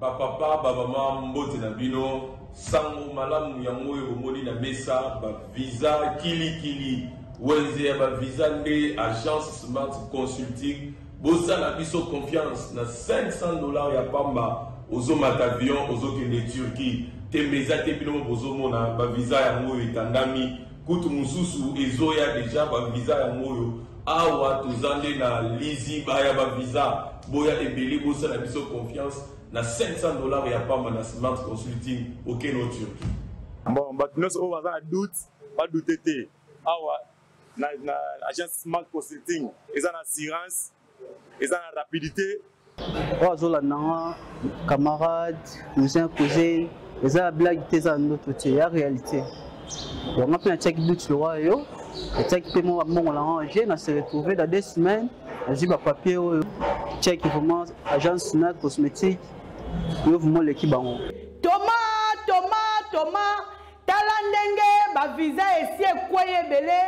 Papa, maman, mbote na bino, sango malamu ya moyo omoni na mesa, ba visa kili wenze ya ba visa nde agence Smart Consulting, bosa na biso confiance na $500 ya pamba, ozo matavion, ozo kende Turquie, te meza te bino bozo mona, ba visa ya moyo itandami, kutu mususu ezo ya deja ba visa ya moyo, awa tozande na lizi ba ya ba visa, boya ebeli bosa na biso confiance, na $500 ya pamba na Smart Consulting au Keno Turquie. Bon, nous avons un doute, pas de doute. Na agence Smart Consulting, ils ont l'assurance, ils ont la rapidité. Zola camarades, cousins, cousines, ils ont la blague, ils ont notre côté, la réalité. On a fait un check doute le roi, le check paiement à mon arrangé, on s'est retrouvé dans 2 semaines, j'ai pas papier, check vraiment agence Smart Cosmétique. L'équipe Thomas, talandenge, ba visa ici et quoi belé,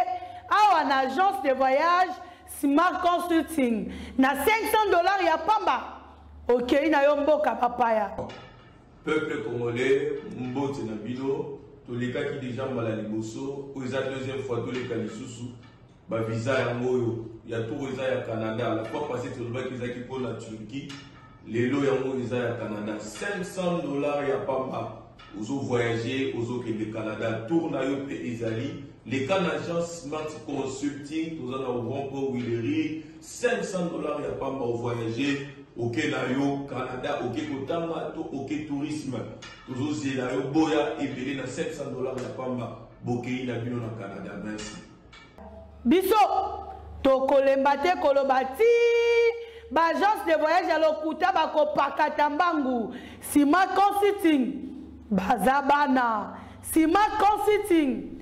à une agence de voyage, Smart Consulting. Na $500 ya pamba. Ok, na yomboka papaya. Peuple congolais, mbote na bino, tous les cas qui déjà mal à liboso, aux deuxième fois tous les cas sous ba visa ya moyo, ya tout visa ya Canada, la fois passée tout le monde qui pour la Turquie. Les lots ya Canada, $500 ya pamba. Ozo voyager, ozo ke le Canada, tourna yo pe ezali. Les Canadiens Smart Consulting, tous en ouvrant pour Willery, $500 ya pamba au voyager, ok na yo Canada, ok kotama, ok tourisme. Tous zela yo boya et belé na $500 ya pamba, bokei na bino na Canada. Merci. Biso, tokolembate kolobati. Agence de voyage à l'Okuta bako pakatambangu, Smart Consulting, Bazabana, Smart Consulting.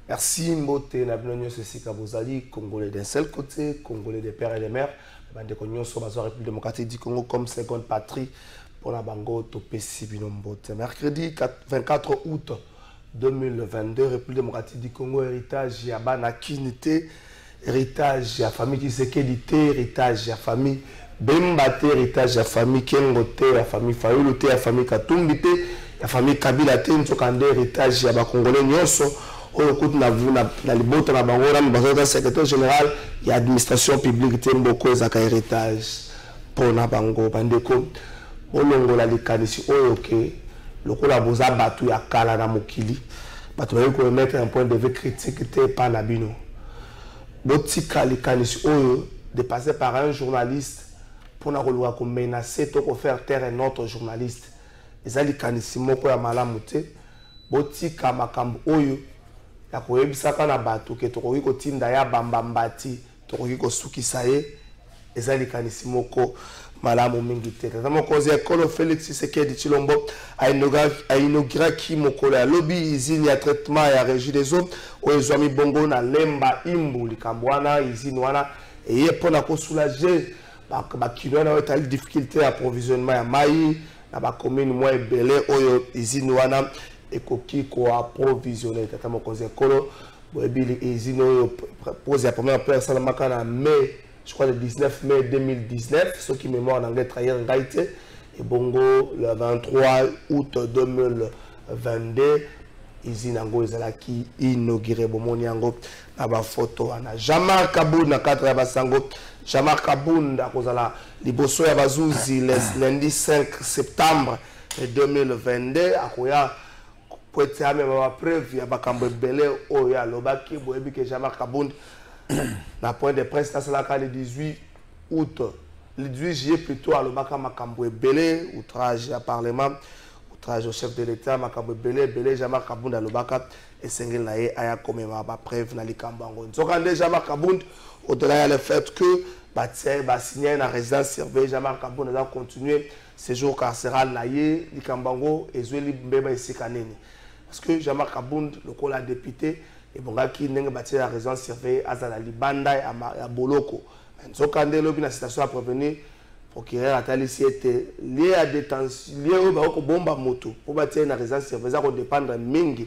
Merci Mbote, na bienvenue sur Sikabozali, Congolais d'un seul côté, Congolais des pères et des mères, bande cognon sur la République démocratique du Congo comme seconde patrie pour la Bango Topesi Binombote. Mercredi 24 août 2022, République démocratique du Congo, héritage Yabana Kinité. Héritage de la famille qui s'est qualité, héritage de la famille Bembate, héritage de la famille Kengote, la famille Fayolote, la famille Katumbite, la famille Kabila Tensokande, héritage de la Congolais Nyonso, au écoute na libota na bangora, na secrétaire général, il y a administration publique Temboko ezaka héritage pour na bango bandeko, olongo la likanisi oyoke, lokola boza batu ya kala na mokili, batu ba ko mettre un point de vue critique te pa na bino. Botika likanisi oyo dépassé par un journaliste pour na kolwa ko menacer to ko faire taire un autre journaliste eza likanisi moko ya malamu te botika makambo oyo ya koyebisaka na bato ke tokoki kotinda ya bambambati tokoki kosukisa ye eza likanisi moko malamu mingi te tata mokonzi ya ekolo Félix Tshisekedi Tshilombo ainauguraki mokolo ya lobi izini ya traitement ya régie des eaux oyo ezwami bongo na lemba imbu likambo wana izini wana eye mpona kosoulager bakilo wana oyo etali difficulté ya approvisionnement ya mai na bacommune mwa ebele oyo izini wana ekoki koapprovisionner tata mokonzi ya ekolo boyebi izini oyo pose ya première place esalamaka na mai je crois le 19 mai 2019, ce qui mémoire en anglais trahir Ngaïté, et bongo le 23 août 2022, Izinango Izalaki inauguré Bomoniango, na photo ana Jamar Kaboun na 4 basango, Jamar Kaboun da kozala liboso ya bazuzi lundi 5 septembre 2022, akoya poete ame ba preuve ya bakambo ebele oyo ya lobaki boyebi ke Jamar Kaboun na point de presse le 18 août, le 18 juillet plutôt à l'Obaka Makambo Belé, outrage à Parlement, outrage au chef de l'État, Makambo Belé, Jamar Kabound à l'Obaka, et Sengel Naye Aya Komema, Bref, Nali Kambango. Donc, Jamar Kabound, au-delà du fait que Batia va signer une résidence surveillée, Jamar Kabound a continué séjour carcéral Naye, Likambango, et Zoueli Mbeba ici Kaneni. Parce que Jamar Kabound, le col a député, et bon qui n'est pas la raison surveillée à la Libanda et à Boloko. Donc quand la situation a prévenu, procureur a ici été lié à détention, lié au bomba moto pour bâtir une raison surveillée, ça dépend de mingi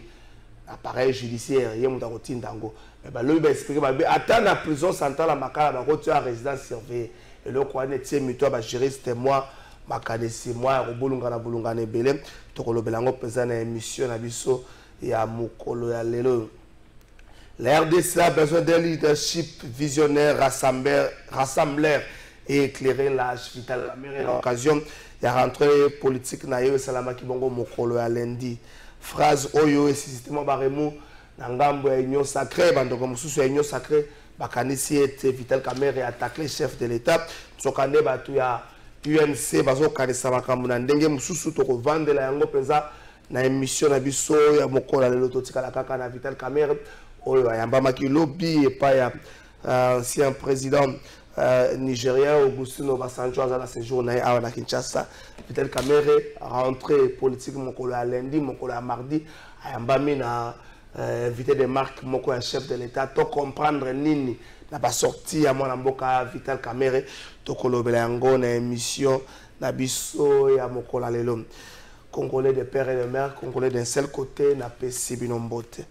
appareil judiciaire, il y a un dango. Mais le lui expliqué, attendre la prison centrale à Makala, à résidence surveillée. Et le quoi n'est-il mutuel, juriste moi makanisi moi ko bolunga na belé to ko lobela ngo pesa na émission na biso ya mokolo ya lelo. La RDC a besoin d'un leadership visionnaire, rassembleur et éclairer l'âge vital. La meilleure occasion, il y a rentré politique naïe salama ki bongo mokolo ya lundi. Phrase oyo et système baremo nangambo ya union sacrée bandoko mususu ya union sacrée bakanisi ete Vital Kamerhe attaque le chef de l'état sokande batu ya UNC bazo kanisa makambo na ndenge mususu to ko vandela yango penza na émission na biso ya mokolo ya lelo totikala kaka na Vital Kamerhe oyo ayambamaki lobby et pas ya ancien président nigérien Augustin Obasanjo à la séjour na Kinshasa. Vital Kamerhe rentré politique mokolo ya lundi mokolo ya mardi ayambami na invité de marque moko ya chef de l'état to comprendre nini na ba sortie ya mwana mboka Vital Kamerhe to kolobela yango na émission na biso ya mokolo lelo. Congolais de père et de mère, Congolais d'un seul côté na pesi binombote.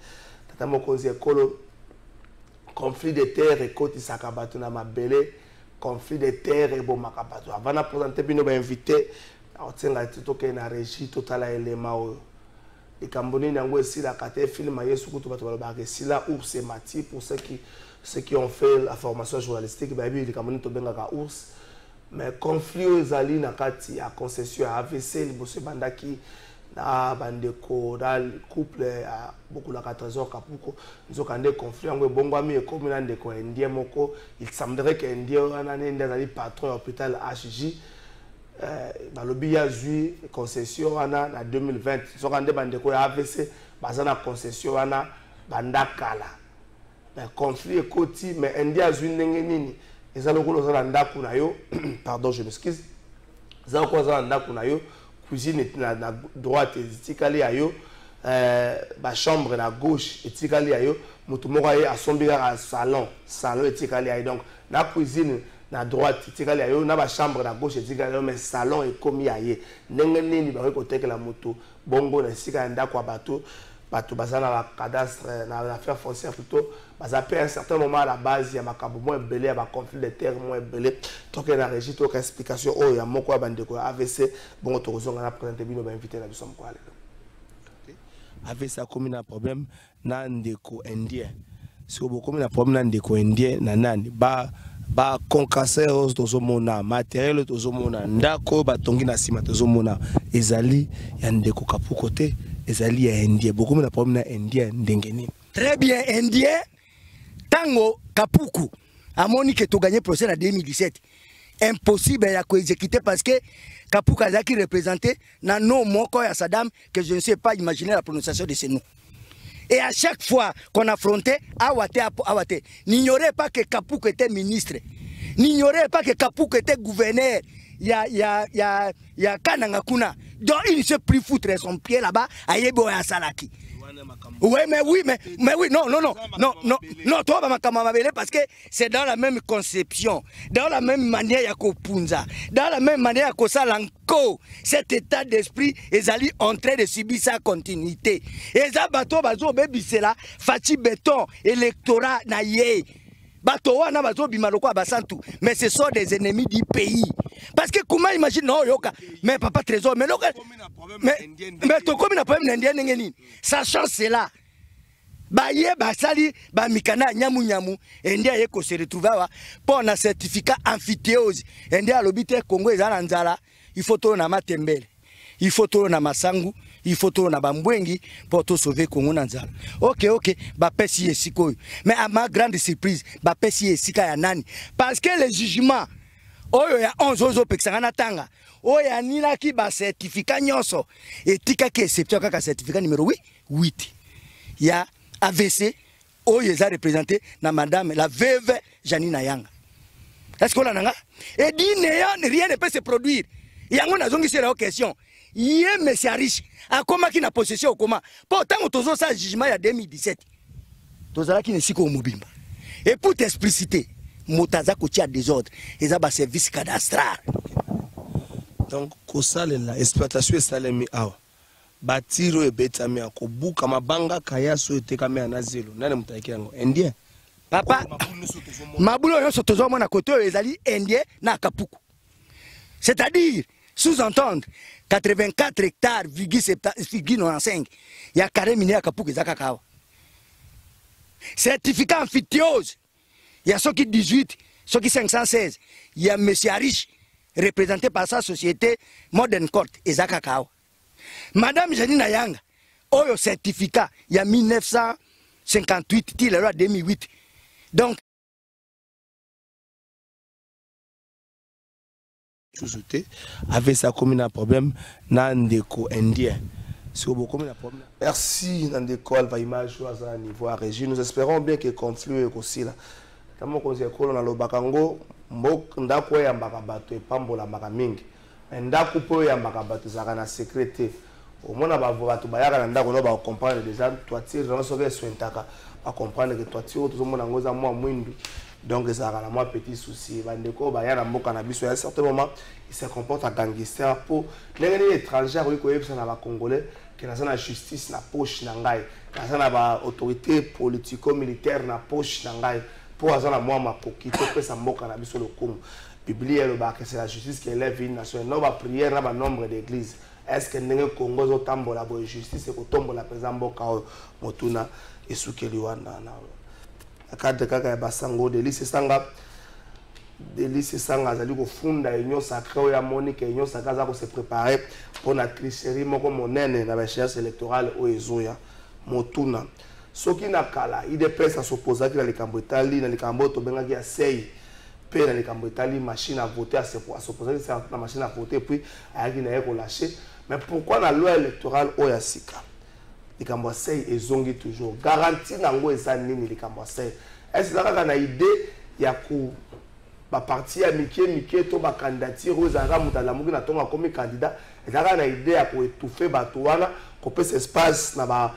Tata mokonzi ekolo conflit de terre et côté sakabatu na mabele, conflit de terre et bomaka batu. Avant de présenter bino ba invité, otenga titoke na régie totala elema oyo. Et Camboni nango ici la kate film yesu kutu batu ba sila ours et mati pour ceux qui ont fait la formation journalistique ba bi Camboni to benga ka ours. Mais conflit aux alliés na kati ya concession à AVC liboso bandaki na bandeko dal couple a beaucoup la 14 ans kapuko nzokande conflit ngwe bongwami ekomi na ndeko indien moko il semblerait que indien wana nende ali patron ya hôpital HJ balobi ya zui concession wana na 2020 nzokande bandeko ya AVC bazana concession wana bandakala mais conflit ekoti mais indien zui ndenge nini pardon, je m'excuse. Cuisine na droite etikali ayo ba chambre na gauche etikali ayo mutu moko aye asombika à salon etikali ayo donc na cuisine na droite etikali ayo na ba chambre na gauche etikali ayo mais salon ekomi aye ndenge nini ba ko tekela mutu bongo na sika ndako ya bato bazana la cadastre na l'affaire foncière plutôt bazape à un certain moment à la base il y a makambo moins belé à conflit de terre moins belé donc na régie to explication oh ya moko bandeko AVC bon to kozonga na présenter bino ba invité na biso mko ale AVC a comme un problème na ndeko indien si beaucoup na problème na ndeko indien na nani ba concasseurs tozomona matériel tozomona ndako batongi na sima tozomona ezali ya ndeko kapu côté ezali ya indien beaucoup na problème na indien ndengeni très bien indien tango kapuku amoni que to gagner procès en 2017 impossible ya ko exécuter parce que kapuku a qui représenté na nom moko ya Saddam que je ne sais pas imaginer la prononciation de ces noms. Et à chaque fois qu'on affrontait Awate, n'ignorez pas que Kapuku était ministre. N'ignorez pas que Kapuku était gouverneur. Il y a Kanangakuna. Donc il ne se plus foutre son pied là-bas à Yebo et à Salaki. Oui, non, toi, parce que c'est dans la même conception, dans la même manière à Kopunza, dans la même manière à Kosalanko, cet état d'esprit est allé en train de subir sa continuité. Et ça, bateau, c'est là, Fati béton, électorat, naïe. Mais ce sont des ennemis du pays. Parce que comment imagine non yoka mais papa trésor mais to comme na problème indien ngeni sachant cela baye basali ba mikana nyamu india yeko se retrouver pour un certificat amphithéose india lobité Congo ezala nzala il faut to na matembele il faut to na masangu il faut to na bambwengi pour to sauver Congo na nzala OK ba pesi esiko mais à ma grande surprise ba pesi esika ya nani parce que le jugement oyo ya 11 ozo pekisanga tanga oyo ya nila ki ba certificat nyonso etika ki exception kaka certificat numéro 8 ya AVC oyo eza représenté na madame la veuve Janina Yanga. Est-ce qu'on a nanga et dit rien ne peut se produire yango nazongi c'est la question yé monsieur riche akoma ki na possession okoma pourtant tozo sa jugement ya 2017 tozala ki ne siko mobimba et pour t'expliciter motaza ko tia désordre eza ba service cadastral donc ko sale la exploitation salemi awa batiro ebetami akobuka mabanga kaya so etekami anazelo nane mutaki yango indien papa mabulo yo sotozo mona koto ezali indien na Kapuku c'est-à-dire Sous-entendre, 84 hectares, 95, il y a carré minier à Kapouké Zakakawa. Certificat amphithéose, il y a ceux qui 18, ceux qui 516, il y a M. Arish, représenté par sa société Modern Court et Zakakawa. Madame Janine Ayanga, au certificat, il y a 1958, il y a 2008. Donc, avec ça comme un problème n'andeko indien. Merci Nandeko Alva Image à niveau à régie. Nous espérons bien que le conflit est aussi là. Comme on dit que dans le Bakango, mbok ndako ya mbakabato epambola makamingi. Ndako po ya mbakabato zaka na sécurité. Au moins bato bayaka na ndako no ba comprendre déjà toiture dans ce que sointaka ba comprendre que toiture tout le monde ngoza moi mwindu. Donc ça a un petit souci. Bandeko baya na mboka na biso à un certain moment il se comporte en gangster pour les étrangers oui ko ça na ba congolais que na la justice na poche na ngai. Na na ba autorité politico-militaire na poche na ngai pour azana moi makoki to pesa mboka na biso le Congo. Bible le ba que c'est la justice qui élève une nation. Non ba prière na ba nombre d'églises. Est-ce que ndenge Congo zo tambola bo justice ko tombola pesa mboka motuna esukeli wana na cadre kaka ya basango Délice Sanga azali kofunda union sacrée ya Monique union sacrée za ko se préparer pour la tricherie moko monene na échéance électorale o ezoya motuna soki na kala IDPS a s'opposer ki na likambo etali na likambo to bengaki ya sei pe na likambo etali machine à voter à s'opposer na machine à voter puis ayaki na yeko lâcher mais pourquoi la loi électorale o ya sika likambo sei ezongi toujours garantie nango eza nini likambo sei est-ce que na idée ya ku ba parti ya mike to ba candidature ozanga mutala muki na tonga comme candidat ezaka na idée ya ko étouffer bato wana ko pesa espace na ba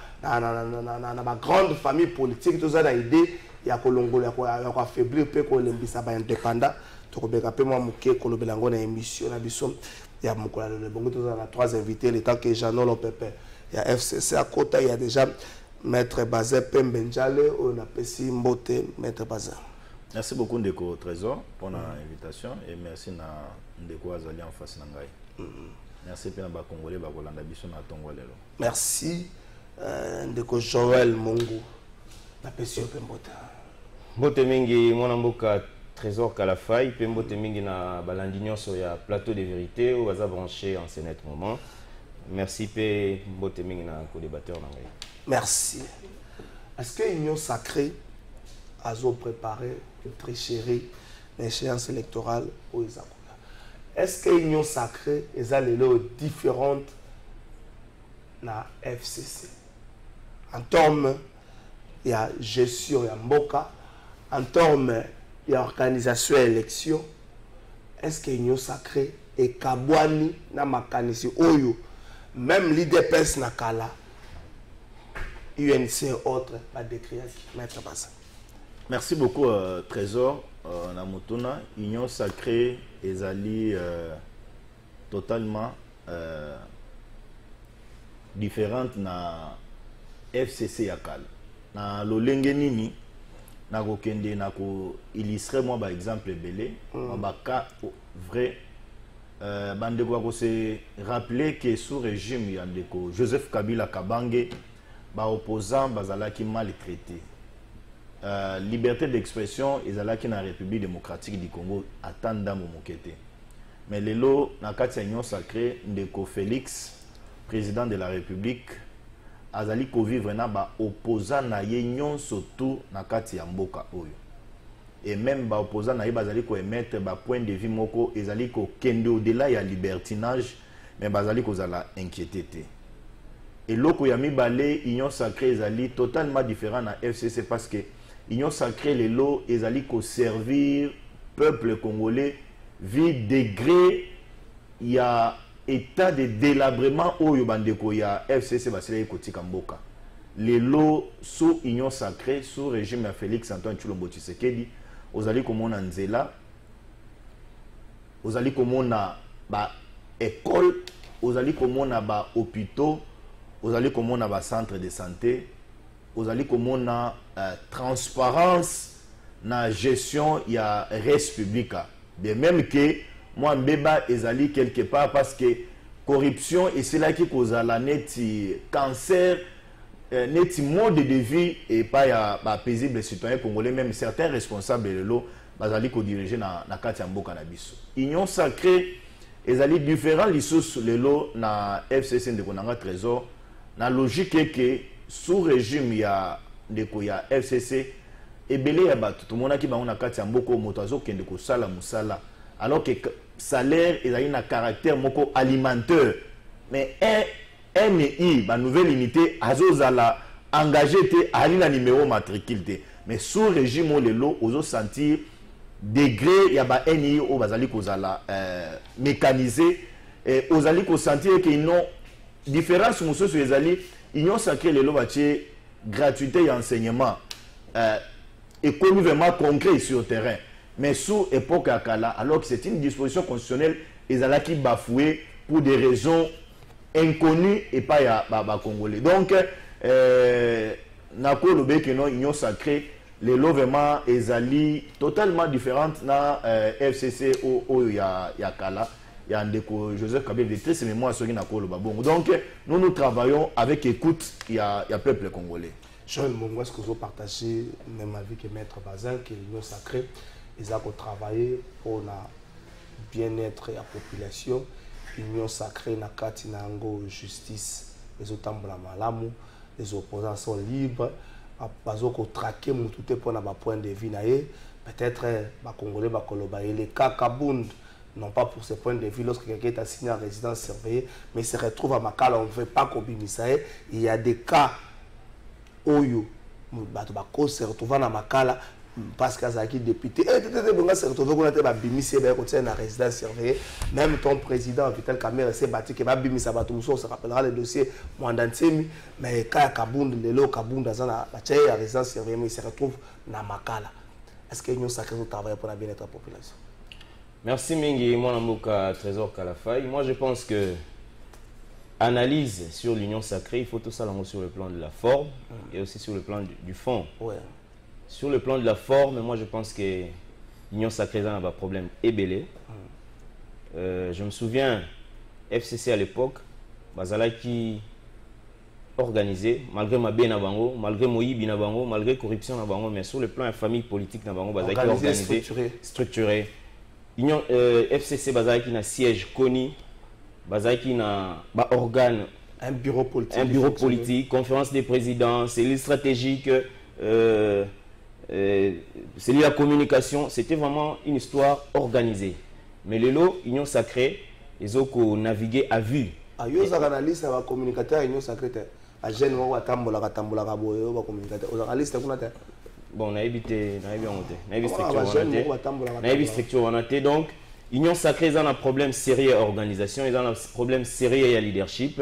grande famille politique to za na idée ya ko longola ya ko affaiblir pe ko lembisa ba indépendant to ko beka pe moi muke ko lobela ngo na émission na biso ya mukola le bongo to za na trois invités le temps que Jean-Nolo Pepe il y a FCC à côté, il y a déjà Maître Bazé Pembenjale, on a Pessi Mbote, Maître Bazé. Merci beaucoup Ndeko Trésor pour l'invitation et merci Ndeko Azali en face Nangai. Merci pour les Congolais Bakolanda Biso na Tongolelo. Merci Ndeko Joël Mongo, na Pessi Pembote. Mbote mingi mwana mboka Trésor Kalafai, Pembote mingi na balandignon sur ya plateau de vérité ou aza branché en ce net moment. Merci P. Mboteming na co-débatteur. Merci. Est-ce que l'Union sacrée a préparé une tricherie l'échéance électorale au Isakoula? Est-ce que l'Union sacrée est allée différente na FCC? En termes il y a gestion, il y a mboka, en termes il y a organisation et élection, est-ce que l'Union sacrée est kabwani na makanisi oyo? Même l'IDPS Nakala, UNC et autres, pas décrire Maître Bassa. Merci beaucoup, Trésor. Namutuna, Union sacrée, Ezali totalement différente na FCC Yakal. Na Lolenge Nini, na Kokende, na ko illustrer moi par exemple Belé, ma cas vrai. Bandeko se rappeler que sous régime Yandeko Joseph Kabila Kabange ba opposant bazalaki maltraité. Liberté d'expression ezalaki na République démocratique du Congo atanda momokete. Mais lelo na kati union sacrée Ndeko Félix président de la République azali ko vivre na ba opposant na ye nyonso tout na kati ya mboka oyo. Et même ba opposant na bazali ko émettre ba point de vue moko ezali ko kende au-delà ya libertinage mais bazali ko zala inquiété. Et loko ya mibale union sacrée ezali totalement différent na FCC parce que union sacrée lelo ezali ko servir peuple congolais vu degré ya état de délabrement oyo bandeko ya FCC basile ko tika mboka. Lelo sous union sacrée sous régime ya Félix Antoine Tshilombo Tshisekedi ozali komona nzela ozali komona ba école ozali komona ba hôpitaux ozali komona ba centre de santé ozali komona transparence na gestion ya res publica de même que moi mbeba ezali quelque part parce que corruption et c'est là qui cause la neti cancer neti mode de vie et pas ya ba paisible citoyen congolais même certains responsables de l'eau bazali ko diriger na kati ya mboka na biso union sacrée ezali différent lisusu lelo na FCC ndeko nanga trésor na logique que sous régime ya ndeko ya FCC ebele ya bato tomonaki bango na kati ya mboko moto azokende kosala musala alors que salaire ezali na caractère moko alimentaire mais MI ba nouvelle unité azozala engagé te ali na numéro matricule te mais sous régime lelo ozo sentir degré ya ba NI o bazali kozala mécanisé et ozali ko sentir que non différence mususu ezali union sacrée lelo batie gratuité et enseignement et connu vraiment concret sur le terrain mais sous époque à Kala alors que c'est une disposition constitutionnelle ezala qui bafoué pour des raisons inconnues et pas ya ba congolais donc nako lobe que non union sacrée les lots vraiment ezali totalement différentes na FCC o ya Kala ya ndeko Joseph Kabila de très mémoire sur nako loba bongo donc nous travaillons avec écoute ya peuple congolais. Jean Mongo, est-ce que vous partagez même avis que Maître Bazin que l'union sacrée ils ont travaillé pour le bien-être de la population l'union sacrée na kati na ngo justice les otambola malamu les opposants sont libres bazo ko traquer mututé pour na ba point de vue naé peut-être ba congolais ba koloba et les cas Kabund non pas pour ce point de vue lorsque quelqu'un est assigné en résidence surveillée mais se retrouve à Makala on ne veut pas kobimisaé il y a des cas oyo bato ba ko se retrouver na Makala parce que azaki député bonga se retrouver qu'on était ba bimisi ba ko na résidence surveillée même ton président Vital Kamerhe s'est battu que ba bimisa bato muso se rappellera le dossier Mwanda Ntsemi mais ka Kabund lelo Kabund azana ba tchaya ya résidence surveillée mais il se retrouve na Makala est-ce que nous sacré travailler pour la bien-être de la population? Merci Mingi, mon amoka Trésor Kalafay. Moi je pense que analyse sur l'union sacrée, il faut tout ça sur le plan de la forme et aussi sur le plan du fond. Ouais. Sur le plan de la forme, moi je pense que l'union sacrée a un problème ébélé. Je me souviens, FCC à l'époque, Bazala qui organisé, malgré ma bien Nabango, malgré Moïbi Nabango, malgré corruption Nabango, mais sur le plan de la famille politique Nabango, Bazala qui organisé, structuré. Union FCC Bazala qui a siège connu. Bazaki na ba organe un bureau politique conférence des présidents cellule stratégique cellule la communication c'était vraiment une histoire organisée mais les lots union sacrée ils ont navigué à vue ayo za analyste ba communicateur union sacrée a jeune wa tambola boyo ba communicateur aux analystes kuna te bon na évité structure on a été donc Union sacrée, ils ont un problème sérieux à l'organisation, ils ont un problème sérieux à leadership.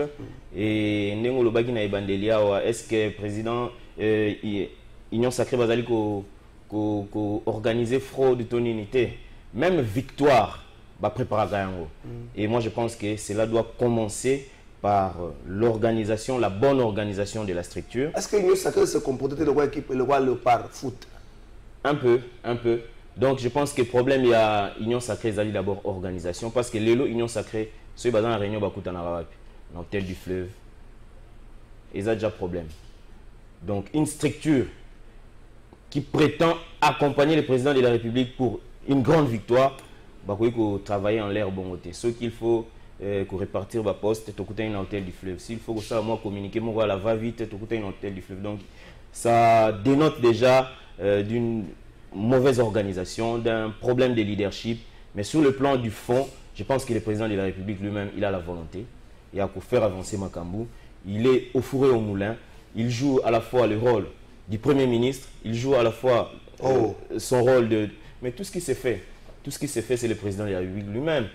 Et est-ce que le président Union sacrée va organiser fraude de ton unité? Même victoire va préparer Gayango. Et moi je pense que cela doit commencer par l'organisation, la bonne organisation de la structure. Est-ce que l'Union sacrée se comporte de le roi Léopard foot? Un peu. Donc je pense que le problème il y a union sacrée d'abord organisation parce que l'élo union sacrée ceux basés en réunion bakuta na l'hôtel du fleuve ils ont déjà problème. Donc une structure qui prétend accompagner le président de la République pour une grande victoire bakoiko travailler en l'air bon côté. Ce qu'il faut répartir ba poste tout un hôtel du fleuve. S'il faut que ça moi communiquer moi la va vite tout un hôtel du fleuve. Donc ça dénote déjà d'une mauvaise organisation, d'un problème de leadership, mais sur le plan du fond, je pense que le président de la République lui-même, il a la volonté, il a pour faire avancer Makambu, il est au fourré au moulin, il joue à la fois le rôle du Premier ministre, il joue à la fois son rôle de... Mais tout ce qui s'est fait, c'est le président de la République lui-même.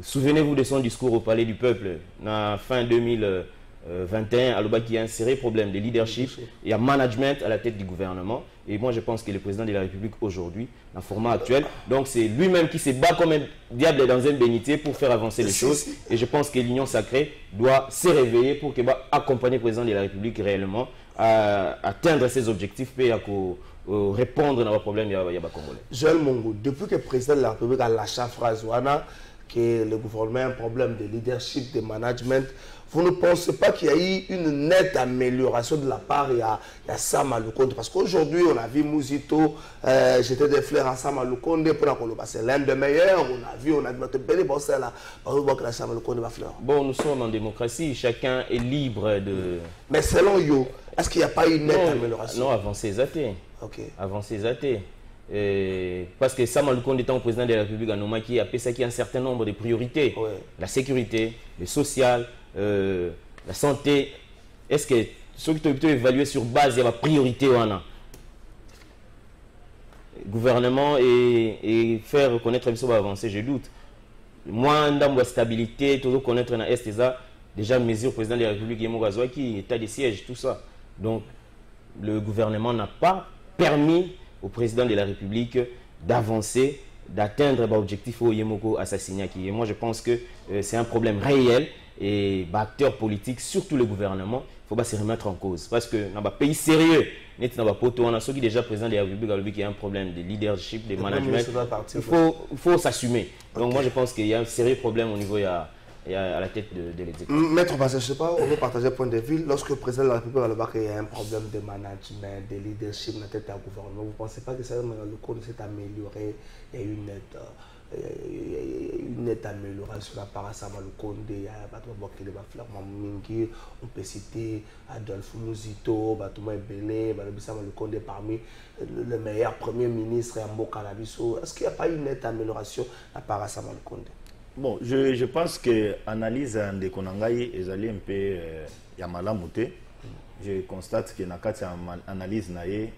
Souvenez-vous de son discours au Palais du Peuple, en fin 2021, Aloba qui a un sérieux problème de leadership et un management à la tête du gouvernement. Et moi, je pense que le président de la République aujourd'hui, dans le format actuel, donc c'est lui-même qui se bat comme un diable dans une bénitier pour faire avancer les choses. Et je pense que l'union sacrée doit se réveiller pour accompagner le président de la République réellement atteindre ces objectifs et à répondre à nos problèmes congolais. Joël Mongo, depuis que le président de la République a lâché la phrase que le gouvernement a un problème de leadership, de management, vous ne pensez pas qu'il y a eu une nette amélioration de la part de Sama Lukonde? Parce qu'aujourd'hui, on a vu Mouzito jeter des fleurs à Sama Lukonde pour la c'est l'un des meilleurs. On a notre belle bosse là. On voit que la Sama Lukonde va fleur. Bon, nous sommes en démocratie, chacun est libre de. Mais selon Yo, est-ce qu'il n'y a pas eu une nette amélioration? Non, avancez athées. Ok. Avancez athées. Parce que Sama Lukonde étant président de la République en Omaki a fait ça qui a un certain nombre de priorités. Ouais. La sécurité, le social, la santé. Est-ce que ceux qui doivent évaluer sur base de la priorité le gouvernement et faire reconnaître les avancées, je doute. Moi, dans la stabilité, tout reconnaître dans l'Est, déjà mesure président de la République, qui état de siège, tout ça. Donc, le gouvernement n'a pas permis au président de la République d'avancer, d'atteindre l'objectif au Yemoko assassinat. Et moi, je pense que c'est un problème réel et acteurs politiques, surtout le gouvernement, il ne faut pas se remettre en cause. Parce que dans un pays sérieux, on a ceux qui déjà président de la République qui a un problème de leadership, de management. Il faut s'assumer. Donc moi, je pense qu'il y a un sérieux problème au niveau à la tête de l'exécutif. Maître Basse, je ne sais pas, on veut partager un point de vue. Lorsque le président de la République va le voir qu'il y a un problème de management, de leadership dans la tête du gouvernement, vous ne pensez pas que ça, le code s'est amélioré? Il y a eu une nette amélioration de la part de Sama Lukonde, il y a Mingi, on peut citer Adolphe Mouzito, Batouma Ebele, Sama Lukonde parmi le meilleur premier ministre à Mboka Nabiso. Est-ce qu'il n'y a pas une nette amélioration de la part de Sama Lukonde? Bon, je pense que l'analyse de Konangaï est allée un peu Yamalamouté. Je constate que dans l'analyse,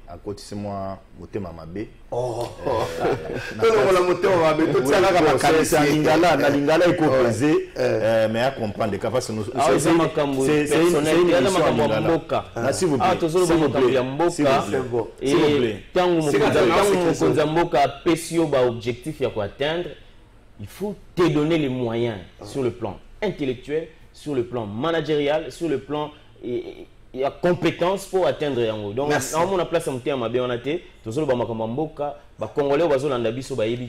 à côté de moi, je Mamabe. Oh, c'est un lingala est composé, mais à comprendre les cas. C'est une s'il vous plaît. Il faut te donner les moyens sur le plan intellectuel, sur le plan managérial, sur le plan et la compétence pour atteindre yango. Donc, on a place à monter à ma béonate, tout ça, Congolais,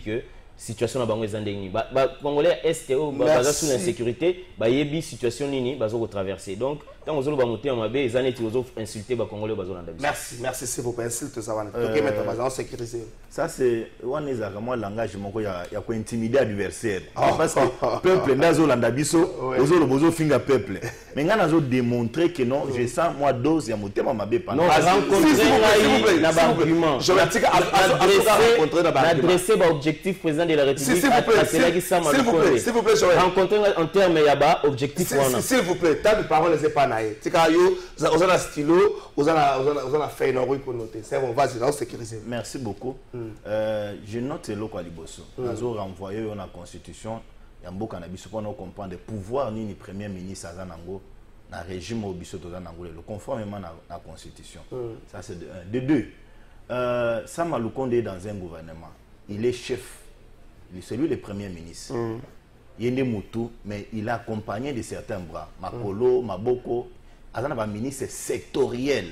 que situation na bango ezandeni Congolais est baza sous l'insécurité yebi situation nini bazo traverser. Donc tant ozolo ba monter en mabe ezaneti ozo insulter ba Congolais bazolanda biso. Merci s'il vous plaît, insulte ça va OK mettre baza en sécurité. Ça c'est one is vraiment langage moko ya ko intimider adversaire parce que peuple ndazolanda biso ozolo bozo finga peuple mais ngana zo démontrer que non je sens moi dose ya motema mabe pendant rencontrer na ba argument je vais adresser ba objectif président de la République. S'il vous plaît, rencontrer en termes yaba objectif. S'il vous plaît, tant de paroles les épanaïs. Vous avez un stylo, vous avez fait une oreille pour noter. C'est bon, vas-y, là, sécuriser. Merci beaucoup. Je note le Kwaliboso. Nous avons renvoyé la Constitution. Il y a beaucoup de pour nous comprendre le pouvoir ni Premier ministre Azanango, dans le régime Obiso Tozanango, le conformément à la Constitution. Ça, c'est de un. De deux, Sama Lukonde est dans un gouvernement. Il est chef. C'est lui le premier ministre. Yende Moutou, mais il est accompagné de certains bras. Makolo, Maboko, Azana va ministre sectoriel.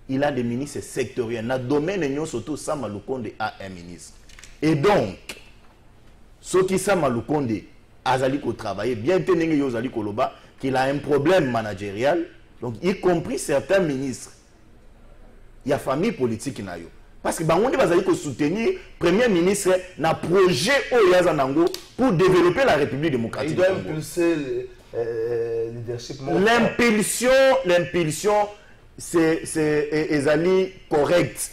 Il a des ministres sectoriels. Dans le domaine, surtout Sama Lukonde a un ministre. Et donc, ceux qui Sama Lukonde Azali ko travailler, bien tenir Yozali Koloba, qu'il a un problème managérial, donc y compris certains ministres. Il y a famille politique na yo. Parce que Bangondi va soutenir le Premier ministre dans le projet Oyazanango pour développer la République démocratique. Il doit impulser le leadership. L'impulsion, c'est correct.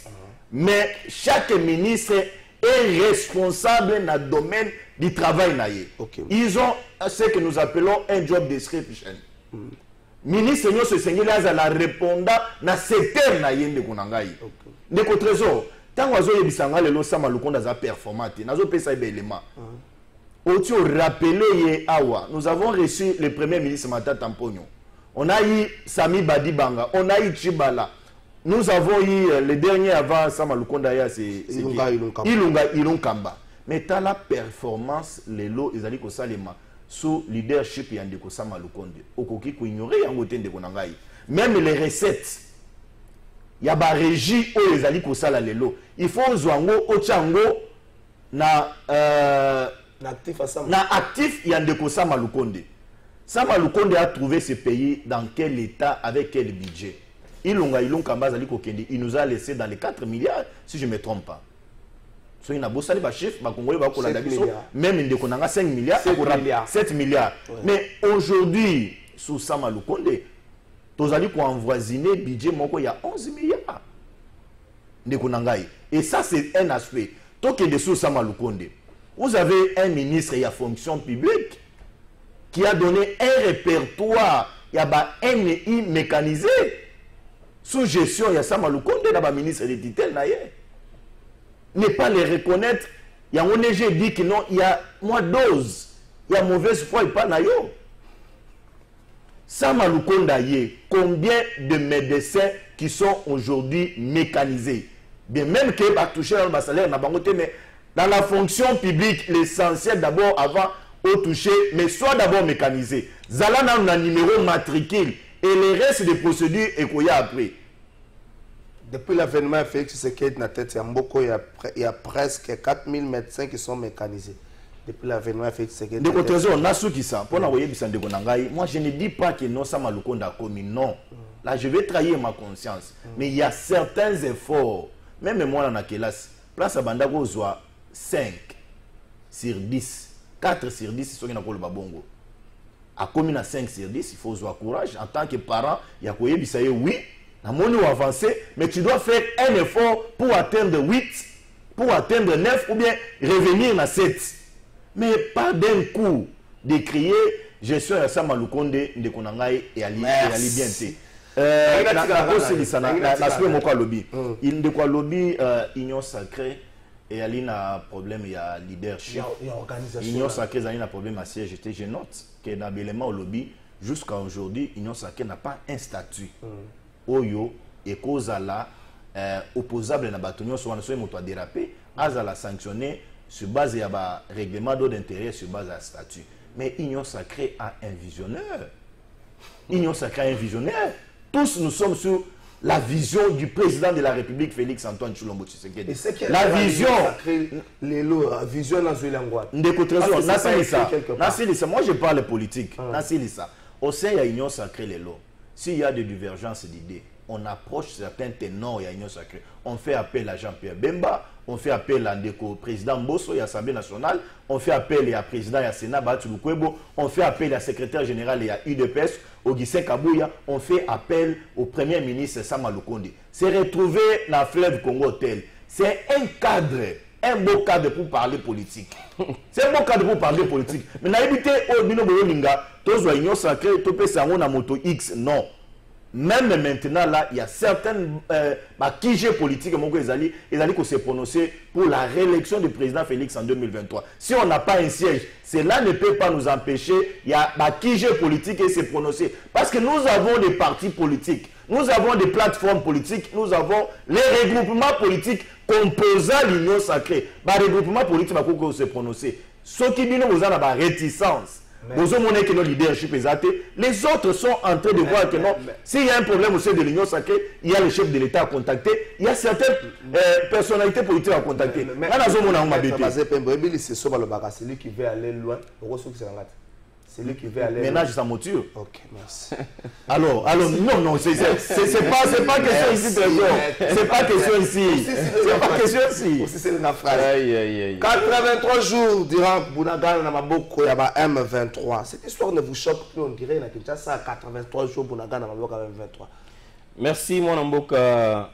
Mais chaque ministre est responsable dans le domaine du travail. Okay. Ils ont ce que nous appelons un job description. Ministre nous se seigneur la répondant dans le secteur de Konangaï. De trésor, tant que vous avez le Sama Lukonde a performant, nous avons fait ça élément. Nous avons reçu le premier ministre Matata Tamponyo. On a eu Sami Badibanga, on a eu Chibala. Nous avons eu le dernier avant Sama Lukonde, c'est Ilunga Kamba. Mais dans la performance, les lots, ils allaient sous leadership Yandeko Sama Lukonde. Okoki ko ignorer Yangote de Konangaï. même les recettes il y a ba régie où les ali kosala lelo il faut zwango ochango na actif il y a ndeko Sama Lukonde. Sama Lukonde a trouvé ce pays dans quel état avec quel budget. Il nous a laissé dans les 4 milliards si je ne me trompe pas. So il a bossé les chefs même ndeko nanga 5 milliards 7 milliards. Ouais. Mais aujourd'hui sous Sama Lukonde tous allez pour envoisiner budget moko il y a 11 milliards. Et ça c'est un aspect. Tant que de sous Sama Lukonde, vous avez un ministre et la fonction publique qui a donné un répertoire, il y a un MI mécanisé sous gestion, il y a Sama Lukonde, il y a un ministre de titel. Ne pas les reconnaître, il y a un ONG dit que non, il y a moins dose, il y a mauvaise foi, il n'y a pas nayo. Sama Lukonde, combien de médecins qui sont aujourd'hui mécanisés? Bien, même qu'ils va toucher dans le salaire, mais dans la fonction publique, l'essentiel d'abord avant au toucher, mais soit d'abord mécanisé. Zala n'a un numéro matricule et les restes des procédures et qu'il y a après. Depuis l'avènement Félix Tshisekedi na tête il y a presque 4000 médecins qui sont mécanisés. Depuis l'avènement Félix Tshisekedi. De côté on a ceux qui sont pour envoyer bisande konangai. Moi je ne dis pas que non Sama Lukonde a commis non. Là je vais trahir ma conscience. Mais il y a certains efforts. Même moi dans la classe, place à Bandako soit 5 sur 10, 4 sur 10, c'est ce qu'on a pour le babongo. À commune à 5 sur 10, il faut avoir courage. En tant que parent, il y a quoi oui, la monnaie avancé, mais tu dois faire un effort pour atteindre 8, pour atteindre 9 ou bien revenir à 7. Mais pas d'un coup de crier, je suis à Sama Lukonde, de Konangai et Ali Bienté. Union sacrée et il a problème il y a leadership Union sacrée il y a problème à siège je note que dans l'élément au lobby jusqu'à aujourd'hui Union sacrée n'a pas un statut oyo et cause là opposable na batonyo sur un moto a dérapé azala sanctionné sur base il y a règlement d'intérêt sur base à statut mais Union sacrée a un visionnaire. Union sacrée a un visionnaire. Tous nous sommes sur la vision du président de la République, Félix Antoine Tshilombo Tshisekedi. La vision. La vision dans le langage. Moi, je parle politique. Au sein de l'Union sacrée, s'il y a des divergences d'idées, on approche certains ténors de l'Union sacrée. On fait appel à Jean-Pierre Bemba, on fait appel à Ndeko, président Mbosso et à l'Assemblée nationale, on fait appel à président et à Sénat, on fait appel à secrétaire général et à UDPS, Augustin Kabouya, on fait appel au premier ministre Sama Lukonde. C'est retrouvé dans le fleuve Congo tel. C'est un cadre, un beau cadre pour parler politique. C'est un beau cadre pour parler politique. Mais n'a évité au Bino Boyolinga, tous les unions sacrées, tous les sangs na moto X, non. Même maintenant, là, il y a certaines qui politiques ils allaient se prononcer pour la réélection du président Félix en 2023. Si on n'a pas un siège, cela ne peut pas nous empêcher, il y a qui politique et se prononcer. Parce que nous avons des partis politiques, nous avons des plateformes politiques, nous avons les regroupements politiques composant l'Union sacrée. Les regroupements politiques, il faut se prononcer. Ceux qui disent qu'ils ont la réticence. Les autres sont en train de voir que non, s'il y a un problème au sein de l'Union sacrée, il y a le chef de l'État à contacter, il y a certaines personnalités politiques à contacter. C'est celui qui veut aller loin. C'est lui qui veut aller. Ménage sa mouture. Ok, merci. Alors, non, c'est pas question ici, Trésor. C'est pas question ici. C'est pas question ici. Aussi, c'est une phrase. 83 jours durant Bounagan Namaboko, il y a M23. Cette histoire ne vous choque plus, on dirait, qu'il y a 83 jours Bounagan Namaboko M23. Merci, mon amboka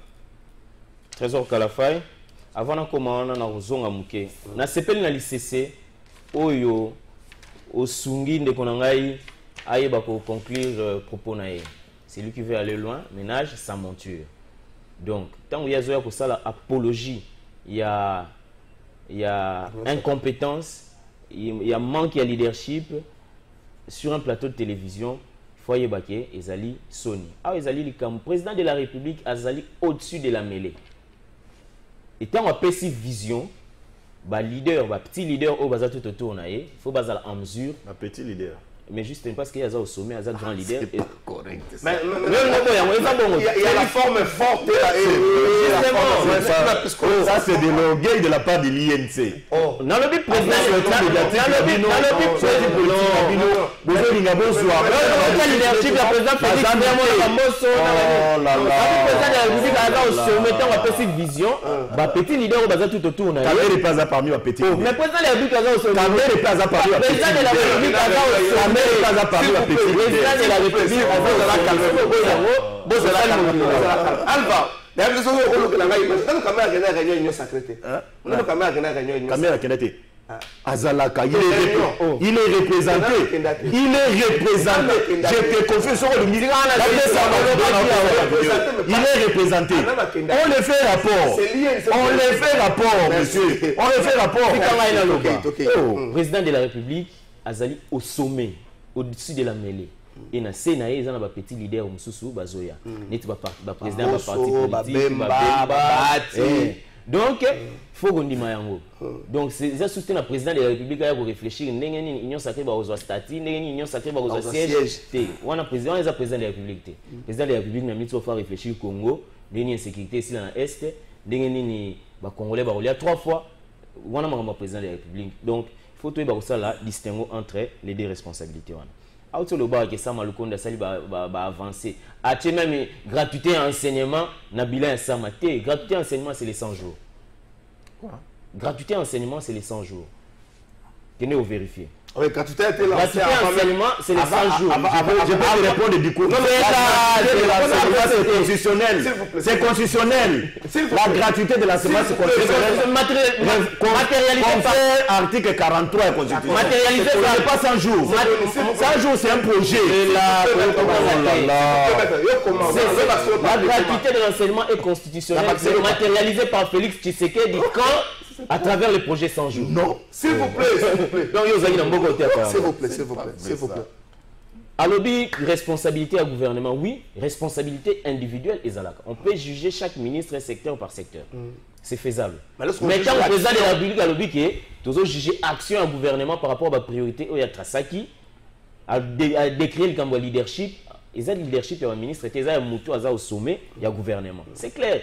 Trésor Kalafay. Avant de commencer, on a besoin de mouké. Na sepeli na l'ICC, oyo. Au Sungi de Konangai, aïe bako conclure propos naïe. C'est lui qui veut aller loin, ménage sa monture. Donc, tant qu'il y a zoya pour ça l'apologie, il y a incompétence, il y a manque de leadership sur un plateau de télévision. Foyer Baké, Ezali Sony. Ah, Ezali comme président de la République, Azali au-dessus de la mêlée. Et tant on a cette vision. Bah leader, bah petit leader au bazar tout autour il faut bazar en mesure. Un petit leader. mais juste parce qu'il y a au sommet, il y a grand leader. C'est pas correct. Mais il y a la forme forte ça c'est de l'orgueil de la part de l'INC. Dans le but président, vision, petit leader tout autour. Kamé n'est pas parmi les petits. Mais président de la République Kamé n'est pas parmi les petits. Président de la République Kamé n'est pas parmi les petits. Président de la République Alva, d'ailleurs, nous avons que la réunion sacrée. Kamé Azalaka, il est représenté. Il est représenté. Je te confie sur le ministre. Il est représenté. On le fait rapport. On le fait rapport, monsieur. On le fait rapport. Président de la République, Azali au sommet, au-dessus de la mêlée. Et na Sénat, ils ont un petit leader Moussou Bazoya. N'est pas président de parti politique. Donc, il faut qu'on dise Mayango. Donc, c'est ça soutient le président de la République à réfléchir. L'Union sacrée va aux statuts, l'Union sacrée va aux sièges. On a président, il y a président de la République. Le président de la République n'a mis de faire réfléchir au Congo, l'Union sécurité ici dans l'Est, l'Union Congolais, il y a 3 fois. On a un président de la République. Donc, il faut tout distinguer entre les deux responsabilités. Autre le bar que ça malukonda sali va avancer. A tu même gratuité enseignement na bilan ça maté. Gratuité enseignement c'est les 100 jours. Quoi? Gratuité enseignement c'est les 100 jours. Tenez au vérifier. Oui, gratuité était lancée enseignement c'est les 100 jours. Je peux répondre du coup. C'est constitutionnel. C'est constitutionnel. La gratuité de l'enseignement c'est constitutionnel. Matérialisé par article 43 est constitutionnel. Matérialisé pas 100 jours. 100 jours c'est un projet. La gratuité de l'enseignement est constitutionnelle. C'est matérialisé par Félix Tshisekedi quand à travers le projet 100 jours. Non, s'il vous plaît, s'il vous plaît. Donc, s'il vous plaît, s'il vous plaît, s'il vous plaît. Alors, responsabilité à gouvernement, oui. Responsabilité individuelle, on peut juger chaque ministre secteur par secteur. C'est faisable. Mais quand le président de la République a dit que nous juger action à gouvernement par rapport à la priorité, il y a Trasaki, à décrire le camp de leadership. Il y a le leadership, il y a un ministre, il y a un mouton, il y a au sommet, il y a le gouvernement. C'est clair.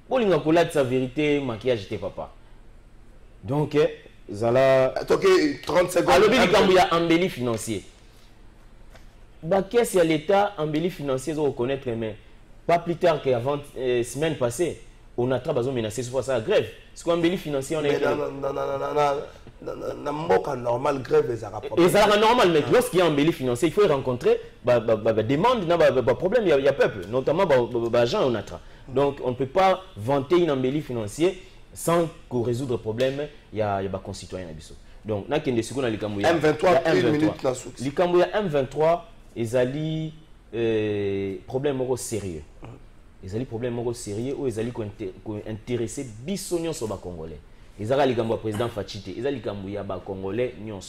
Pour les gens de sa vérité, maquillage était papa. Donc, Zala. 30 secondes. Alors, il y a un embelli financier. Qu'est-ce que l'État embelli financier doit reconnaître, mais pas plus tard qu'avant semaine passée, on a travaillé menacé sur ça grève. Ce qu'on embelli financier, on est. Dans normal grève, ils ont normal, mais lorsqu'il y a un embelli financier, il faut rencontrer des demandes, des problèmes, il y a peuple, notamment des gens on a. Donc, on ne peut pas vanter une embellie financière sans qu'on résoudre le problème, il y a des concitoyens. Donc, il y a M23, une minute là. Il y a M23, ils ont problème sérieux. Ils ont problème sérieux où ils ont intéressé bisognon sur les Congolais. Ils ont le président Fachite, ils ont les Congolais, ils ont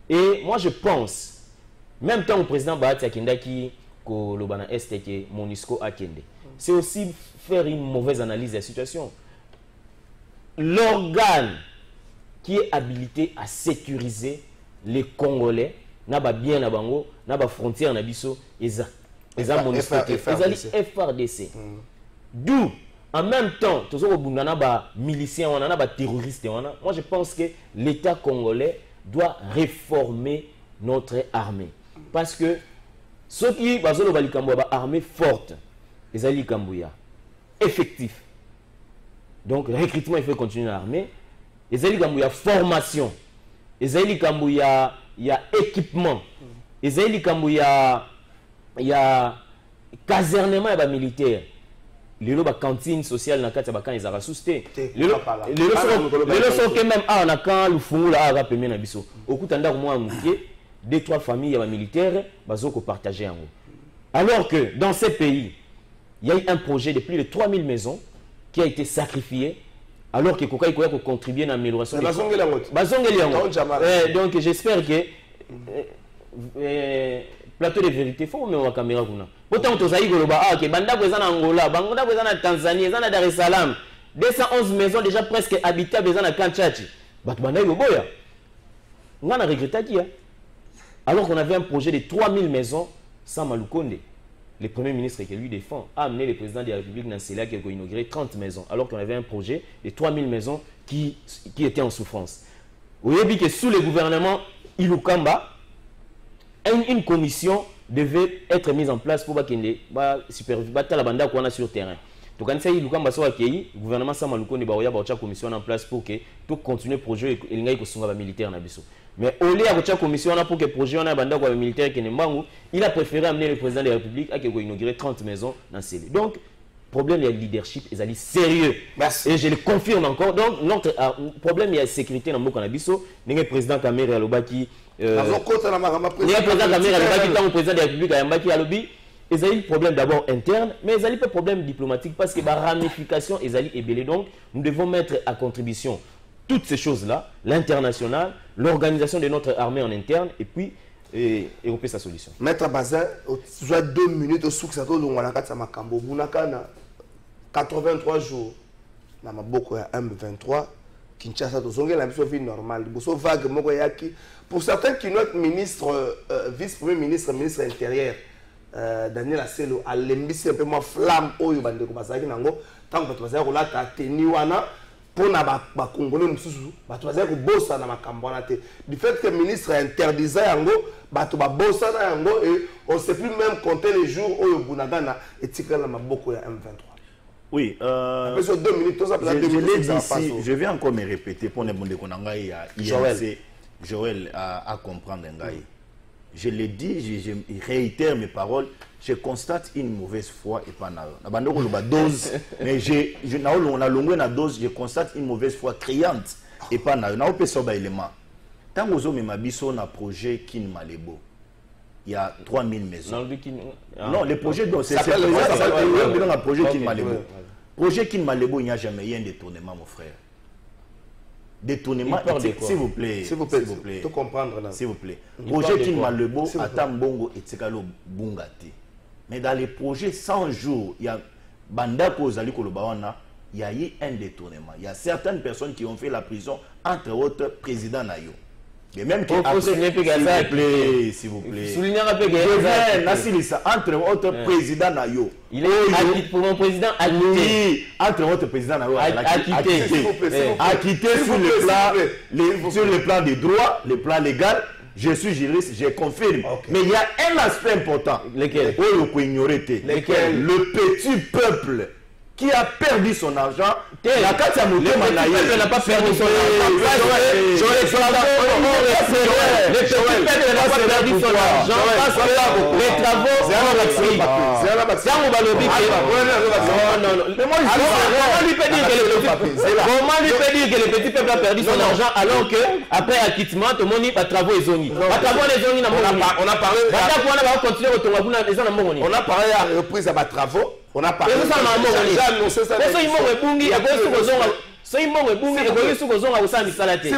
et moi je pense, même temps le président Bahati Akindaki, Kolobana Est que Monisco Akende, c'est aussi faire une mauvaise analyse de la situation. L'organe qui est habilité à sécuriser les Congolais, n'a pas bien na bango, n'a pas frontière na biso, ils ont Monisco, FRDC. D'où, en même temps, tous les miliciens, on a des terroristes. Moi je pense que l'État congolais doit réformer notre armée. Parce que ceux qui ont une armée forte, ils ont une effectif. Donc, le recrutement, il faut continuer l'armée. Ils ont une formation. Ils ont une équipement. Ils ont une casernement militaire. Les cantines sociales dans le cadre ils ont ressuscité. Les gens qui même à la quand le fou là à rappeler na biso. Au coup tanda moi muké 2-3 familles militaires bazoko partager en haut. Alors que dans ces pays, il y a eu un projet de plus de 3000 maisons qui a été sacrifié alors que Koka ikoya contribuer à l'amélioration. Donc j'espère que plateau de vérité faut mettre la caméra kuna. Pourtant to zaïgo loba que banda ko ezana Angola, banda ko ezana Tanzanie, ezana Dar es Salaam. 211 maisons déjà presque habitables ezana Kanchachi. Bat banda yo boya. On a regretté qui, hein? Alors qu'on avait un projet de 3000 maisons sans Malukonde. Le Premier ministre qui lui défend a amené le président de la République Nansela qui a inauguré 30 maisons. Alors qu'on avait un projet de 3000 maisons qui étaient en souffrance. Vous avez vu que sous le gouvernement Ilukamba, une commission devait être mise en place pour superviser la bande qu'on a sur le terrain. Donc, quand il y a le gouvernement Samaluko ne va pas commission en place pour que tout continue le projet et les gens militaires. Mais au lieu de la commission pour que le projet soit militaire, il a préféré amener le président de la République à inaugurer 30 maisons dans ces lieux. Donc, le problème de leadership est sérieux. Merci. Et je le confirme encore. Donc, notre problème de sécurité dans le Mokonabiso, le président Kamere Alobaki. Le président Kamere Alobaki, le président de la République Ayambaki Alobi. Ils ont eu le problème d'abord interne, mais ils ont eu le problème diplomatique parce que la ramification est ébellée. Donc, nous devons mettre à contribution toutes ces choses-là, l'international, l'organisation de notre armée en interne, et puis développer sa solution. Maître Bazin, tu as 2 minutes au souk, ça tourne à la 83 jours. Na maboko ya M23, Kinshasa, tozongé la mission vie normale. Boso vague moko yaki. Pour certains qui notent ministre, vice-premier ministre, ministre intérieur, Daniel Asselo, a l'embissé un peu moins flamme au Yubande Kobasaki Nango, tant que tu vas là, tu as tenu wana pour na Congolais mususu, tu vas bossa na makambona te. Du fait que le ministre interdisait yango, tu vas bossa na yango et on ne sait plus même compter les jours où Bunagana et tika la maboko ya M23. Oui, sur 2 minutes, tout ça, je vais encore me répéter pour ne pas Joël à comprendre Ngaï. Je l'ai dit, je réitère mes paroles, je constate une mauvaise foi et pas na dose, mais on a longué na dose, je constate une mauvaise foi criante et pas na on peut sauver élément. Tant que vous avez un projet qui ne malebo. Il y a 3000 maisons. Non, le projet c'est un projet qui Malebo. Projet qui Malebo, il n'y a jamais eu un détournement, mon frère. Détournement, s'il vous plaît. S'il vous plaît. Tout comprendre là. S'il vous plaît. Projet qui Malebo, attend Bongo et Tsekalo Bungati. Mais dans les projets 100 jours, il y a Bandako Zali Kolobawana, il y a eu un détournement. Il y a certaines personnes qui ont fait la prison, entre autres, président Nayo. Et même qui s'il vous plaît. Souligner un peu que entre autres président Nayo. Il est pour mon président acquitté. Entre autres président Nayo acquitté sur le plan des droits, le plan légal. Je suis juriste, je confirme. Mais il y a un aspect important. Lequel? Lequel? Le petit peuple qui a perdu son argent. La carte à monter n'a pas perdu son argent. Le petit peuple n'a pas perdu son argent parce que les travaux ont repris. Comment lui peut dire que le petit peuple a perdu son argent alors que après acquittement, tout le monde a travaux et zongi. On a parlé. On a parlé à la reprise à travaux. On a parlé. S'il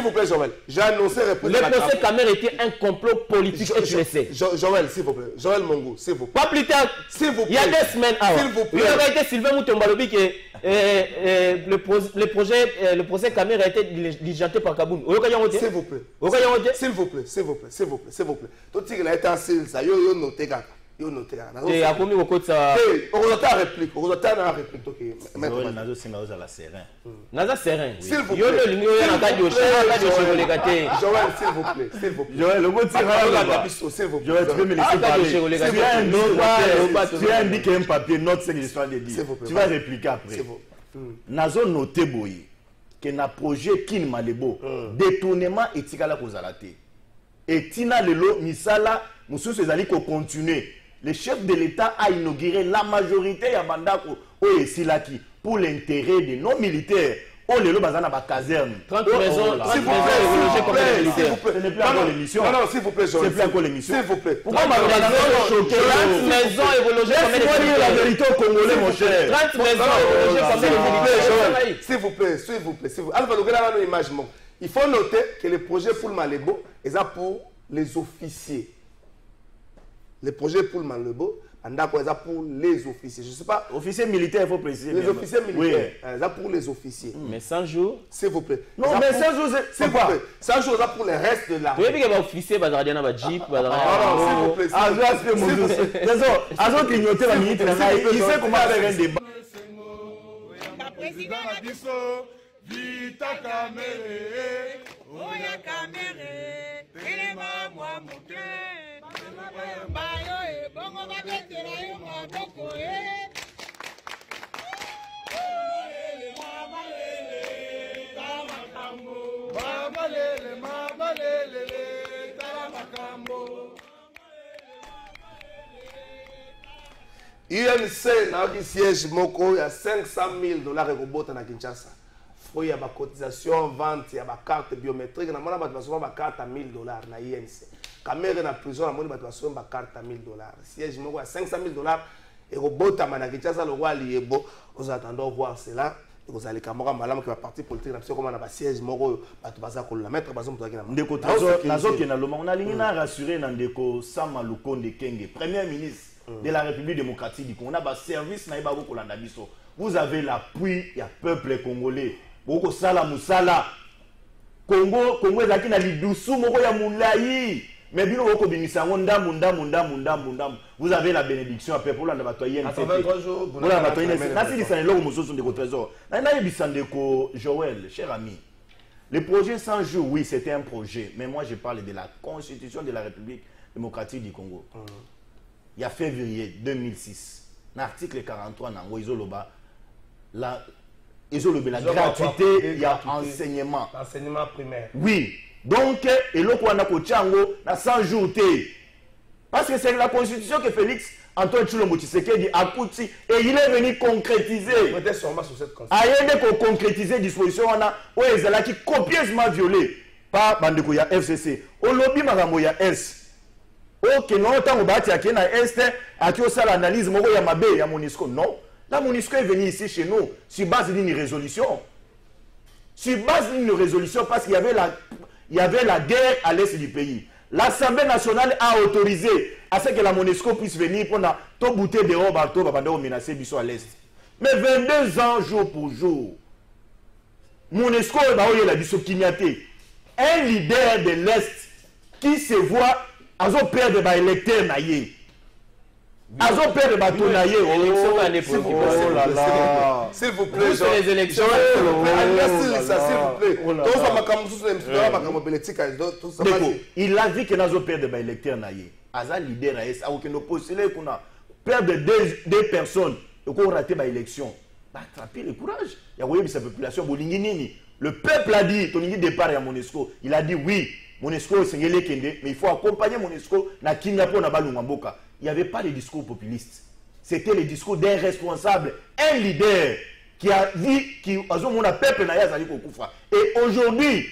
vous plaît, Joël. J'ai annoncé reprise. Le procès Kamere était un complot politique et tu le sais. Joël, s'il vous plaît. Joël Mongo, s'il vous plaît. Pas plus tard. S'il vous plaît. Il y a 2 semaines avant. S'il vous plaît. Il aurait été Sylvain Moutombalobi que le procès Kamere a été diligenté par Kaboun. S'il vous plaît. S'il vous plaît. S'il vous plaît. S'il vous plaît. S'il vous plaît. Tout ce qu'il a été en style, ça y est noté. Et à combien de ça? On a une réplique. On a une réplique. Naza Serein. S'il vous plaît. Joël, s'il vous plaît. Joël, le mot s'il vous plaît. Joël, tu peux me laisser parler. Tu as indiqué un papier, note ce que l'histoire de dire. Tu vas répliquer après. Nazo noté boye que na projet kin malebo détournement éthique la kozalate. Et tina lelo misala mususu ezali ko continuer. Le chef de l'État a inauguré la majorité ya bandako o esilaki pour l'intérêt de nos militaires. Oh, les bazana ba caserne. 30 maisons, s'il vous plaît, ce n'est plus encore l'émission. Non, s'il vous plaît, c'est plus encore l'émission. S'il vous plaît. Pourquoi ma choqué 30 maisons évoluées comme les la vérité au Congolais, mon cher. 30 maisons évoluées comme les s'il vous plaît, s'il vous plaît, s'il vous plaît. Alpha Logela, image. Il faut noter que le projet pour Malebo est pour les officiers. Le projet pour Malebo Andako, c'est pour les officiers. Je ne sais pas. Officiers militaires, il faut préciser. Les officiers militaires, c'est pour les officiers. Mais 100 jours. S'il vous plaît. Non, mais 100 jours, c'est quoi? 100 jours, c'est pour le reste de l'armée. Tu veux dire que les officiers, ils vont regarder dans le jeep, ils vont s'il vous plaît. Ah, je vais mon Dieu. Désolé, clignoter la minute, il sait comment faire un débat. Président Abisso, Vita Kamere, Oya Kamere, Elema Mwamuke, Bayo e bongo baketela yo maboko e. INC na di siège moko il y a 500 000 dollars et na Kinshasa. Il y a ma cotisation, vente, il y a ma carte biométrique. Na mona batwa ma carte à 1000 dollars na INC. Caméra na prison na mona batwa ma carte à 1000 dollars. Siège moko à 500 000 dollars et robota na Kinshasa le roi liebo. Nous attendons voir cela. Vous allez camera malam qui va partir politique na comme na ba siège moko batu baza ko la mettre bazo mutaki na. Ndeko nazo ke na loma on a lingina rassurer na ndeko Sama Lukonde Kenge, premier ministre de la République démocratique du Congo. On a un service na ibako kolanda biso. Vous avez l'appui du peuple congolais. Boko sala musala. Congo ezaki na lidusu moko ya mulai. Mais bino boko bimisa ndambu. Vous avez la bénédiction à peuple la batoyenne. 83 jours. Voilà batoyenne. Nasi disane loko mososo ndeko trésor. Na bisandeko Joël, cher ami. Le projet 100 jours, oui, c'était un projet. Mais moi, je parle de la constitution de la République démocratique du Congo. Il y a février 2006, l'article 43, la gratuité, il y a enseignement. Enseignement primaire. Oui. Donc, et là, on a 100 jours. Parce que c'est la constitution que Félix Antoine Tshilombo Tshisekedi a coûté et il est venu concrétiser. Peut-être sûrement sur cette constitution. Il a concrétiser disposition où ils ont copieusement violé par Bandeko ya FCC. Au lobby Marambo ya S. Ok, non, tant que tu as Est, tu as l'analyse moko ya mabe ya MONUSCO. Non, la MONUSCO est venue ici chez nous sur base d'une résolution. Sur base d'une résolution parce qu'il y avait la guerre à l'est du pays. L'Assemblée nationale a autorisé à ce que la MONUSCO puisse venir pour tout bouter des robes à tout pour menacer Bissau à l'est. Mais 22 ans jour pour jour, MONUSCO est la Bissau Kinyate, un leader de l'est qui se voit azo perdre ba électeur na ye azo perdre ba to na ye s'il vous plaît les élections il a dit que nazo perdre ba électeur na ye aza leader na es a aucun postuler kuna perdre deux personnes et qu'on rater ba élection ba attraper le courage ya voyer sa population bolingi nini le peuple a dit tolingi départ ya MONUSCO il a dit oui MONUSCO Sengele Kende, mais il faut accompagner MONUSCO na Kinyapo na Balungamboka. Il n'y avait pas de discours populiste. C'était le discours d'un responsable, un leader qui a dit qui a dit mon peuple na yazali kokufa. Et aujourd'hui,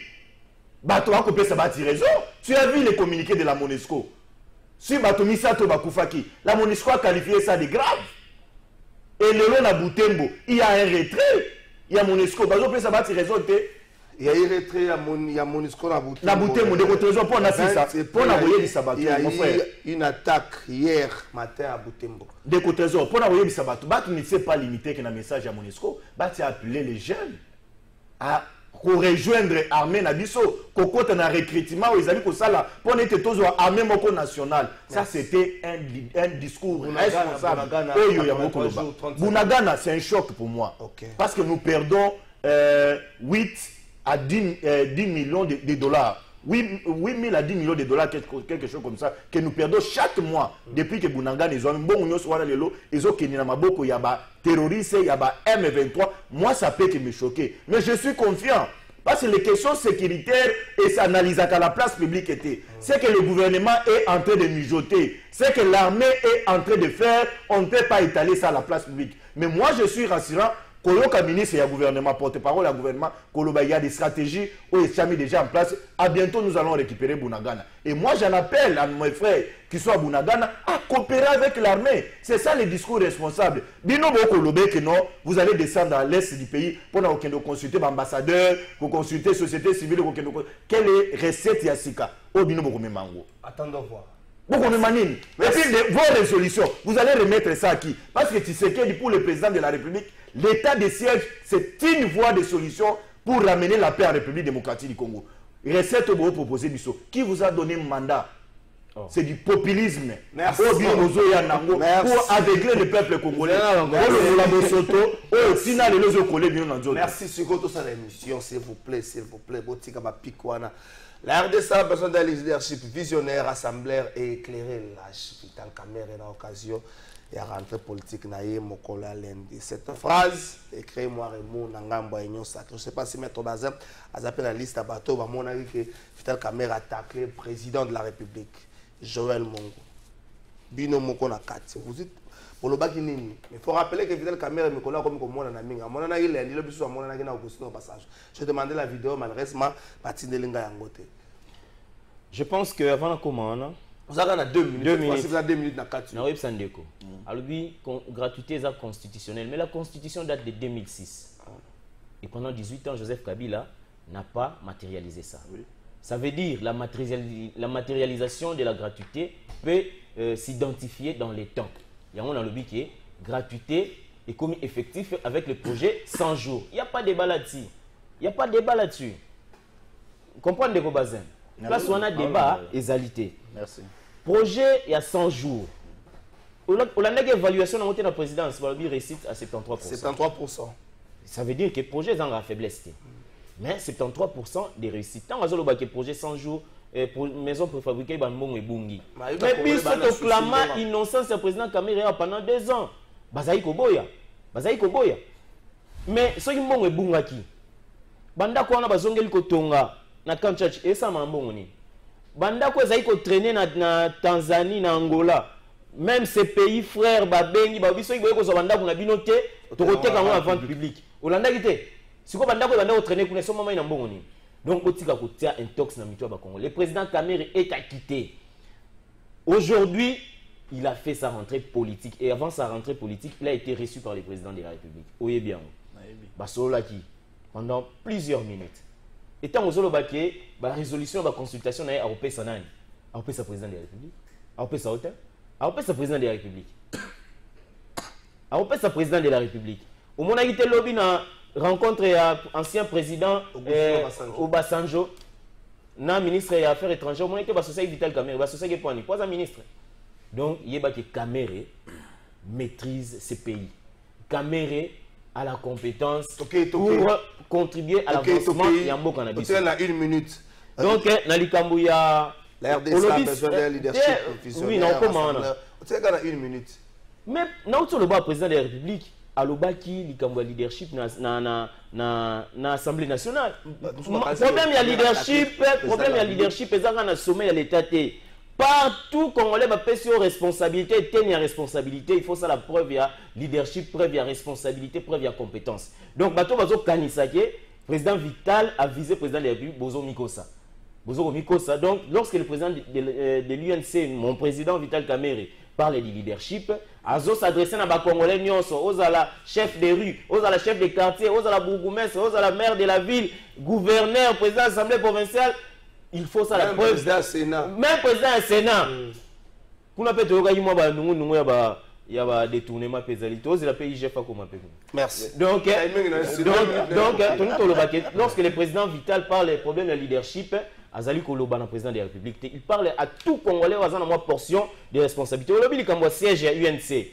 bato a copié sa bati raison. Tu as vu les communiqués de la MONUSCO. Si bato misato bakufaki, la MONUSCO a qualifié ça de grave. Et le long na Butembo, il y a un retrait. Il y a MONUSCO, bato copié sa bati raison. Il y a eu retrait, il y a MONUSCO la bouteille. La bouteille, mon décotrésor pour ça. Pour la voyer du sabat. Il y a eu une attaque hier matin à Butembo. Décotrésor pour la voyer du sabat. Bat ne s'est pas limité qu'un message à MONUSCO. Bat a appelé les jeunes à rejoindre l'armée Nabiso. Cocotte un recrutement aux amis pour ça là. Pour être tous armée moko nationale. Ça c'était un discours responsable. Bunagana c'est un choc pour moi. Parce que nous perdons 8 à 10 millions de dollars. 8 000 à 10 millions de dollars, quelque chose comme ça, que nous perdons chaque mois depuis que Bunagana, ils ont un bon union sur le lot, ils ont qu'il y a beaucoup, il y a terroristes, il y a M23. Moi, ça peut me choquer. Mais je suis confiant. Parce que les questions sécuritaires et s'analysent à la place publique était. C'est que le gouvernement est en train de mijoter. C'est que l'armée est en train de faire. On ne peut pas étaler ça à la place publique. Mais moi, je suis rassurant. Koloka ministre et le gouvernement, porte-parole du gouvernement, il y a des stratégies où ils sont mis déjà en place. À bientôt, nous allons récupérer Bunagana. Et moi, j'en appelle à mes frères qui sont à Bunagana à coopérer avec l'armée. C'est ça le discours responsable. Bino Bokolobe que non, vous allez descendre à l'est du pays pour consulter l'ambassadeur, pour consulter la société civile. Quelle est la recette Yassika? Au Bino Bokomemango. Attendons voir. Beaucoup de manines. Et puis, vos résolutions, vous allez remettre ça à qui? Parce que Tshisekedi, pour le président de la République, l'état de siège, c'est une voie de solution pour ramener la paix en République démocratique du Congo. Recette que vous proposez, qui vous a donné un mandat? C'est du populisme. Merci. Pour aveugler le peuple congolais. Merci, surtout ça l'émission, s'il vous plaît, La RDC a besoin d'un leadership visionnaire, assemblaire et éclairé. Lâche Vital Kamerhe dans l'occasion et à rentrer politique naïe Mokola Lendi. Cette phrase, écrit-moi Raymond Nangamba et Nyon Sacré. Je ne sais pas si Maître Bazin a zappé la liste à bateau, à mon avis que Vital Kamerhe a taclé le président de la République, Joël Mongo. Bino Moko na Kati. Vous dites, pour le baki nini. Mais il faut rappeler que Vital Kamerhe me connaît comme mon ami. Mon ami, il est le plus mon ami au passage. Je demandais la vidéo, malheureusement, Patine de Linga Yangote. Je pense qu'avant la commande, vous avez 2 minutes. 2 minutes. Vous avez 2 minutes dans 4 minutes. Oui, Sandeko. Alors, gratuité est constitutionnelle. Mais la constitution date de 2006. Et pendant 18 ans, Joseph Kabila n'a pas matérialisé ça. Oui. Ça veut dire la matérialisation de la gratuité peut s'identifier dans les temps. Il y a un lobby qui est gratuité et commis effectif avec le projet 100 jours. Il n'y a pas de débat là-dessus. Il n'y a pas de débat là-dessus. Comprenez de Bazin. Là, on a débat égalité. Merci. Projet, il y a 100 jours. On a une évaluation dans la présidence, on a réussite à 73%. 73%. Ça veut dire que le projet est en faiblesse. Mais 73% de réussite. Tant que le projet 100 jours, maison préfabriquée, Banbong et Bungi. Mais puis, ce clamat innocence du président Kamerhe pendant 2 ans. Bazaï Koboya. Mais ce qui est Bungaki. Banda ko na bazongeli ko tonga na Kanchach et ça mambongo ni. Banda ko zaï ko traîner na Tanzanie na Angola. Même ces pays frères babengi babiso iboye ko zo banda ko na binote to ko teka ngwa vente publique. Olanda kité. Siko banda ko traîner ko ne so mama ina mbongo ni. Donc otika ko tia intox na mitwa ba Congo. Le président Kamerhe est acquitté. Aujourd'hui, il a fait sa rentrée politique et avant sa rentrée politique, il a été reçu par le président de la République. Oye bien. Basola qui pendant plusieurs minutes. Et tant aux Olobake, la résolution de la consultation a opé sa nani, a opé sa président de la République, a opé sa hôtel, a opé sa président de la République, a opé sa président de la République. Au moment où il lobby na rencontre ancien président Obasanjo, na ministre des Affaires étrangères, au moment où il associé Vital Kamerhe, associé Pwani, pas un ministre. Donc il y a que Kamerhe maîtrise ces pays. Kamerhe à la compétence pour contribuer à l'avancement de Yambo Cannabis. On a 1 minute. Donc, Nalikambu ya la RDC a besoin d'un leadership. Oui, non, comment on a 1 minute. Mais, non, le président de la République, à l'Obaki, Likambu leadership na Assemblée nationale. Problème, il y a leadership, et ça, dans le sommet, il y a l'État. Partout, quand on lève à PCO responsabilité, tenir responsabilité, il faut ça la preuve, il y a leadership, preuve, il y a responsabilité, preuve, il y a compétence. Donc, Bato Bazo Kanisake, président Vital a visé le président de la République, Bozo Mikosa. Donc, lorsque le président de l'UNC, mon président Vital Kamerhe, parle du leadership, Azo s'adressait à Congolais Nyonso, aux la chef des rues, aux la chef des quartiers, aux la bourgmestre, aux la maire de la ville, gouverneur, président de l'Assemblée provinciale. Il faut ça la preuve. Même président du Sénat. Pour n'a pas de il y a détournement pénalité. Merci. Donc, lorsque le président Vital parle des problèmes de leadership, Azali Koloba, le président de la République, il parle à tout Congolais, à une portion de responsabilité. Aujourd'hui, il y a un siège à UNC.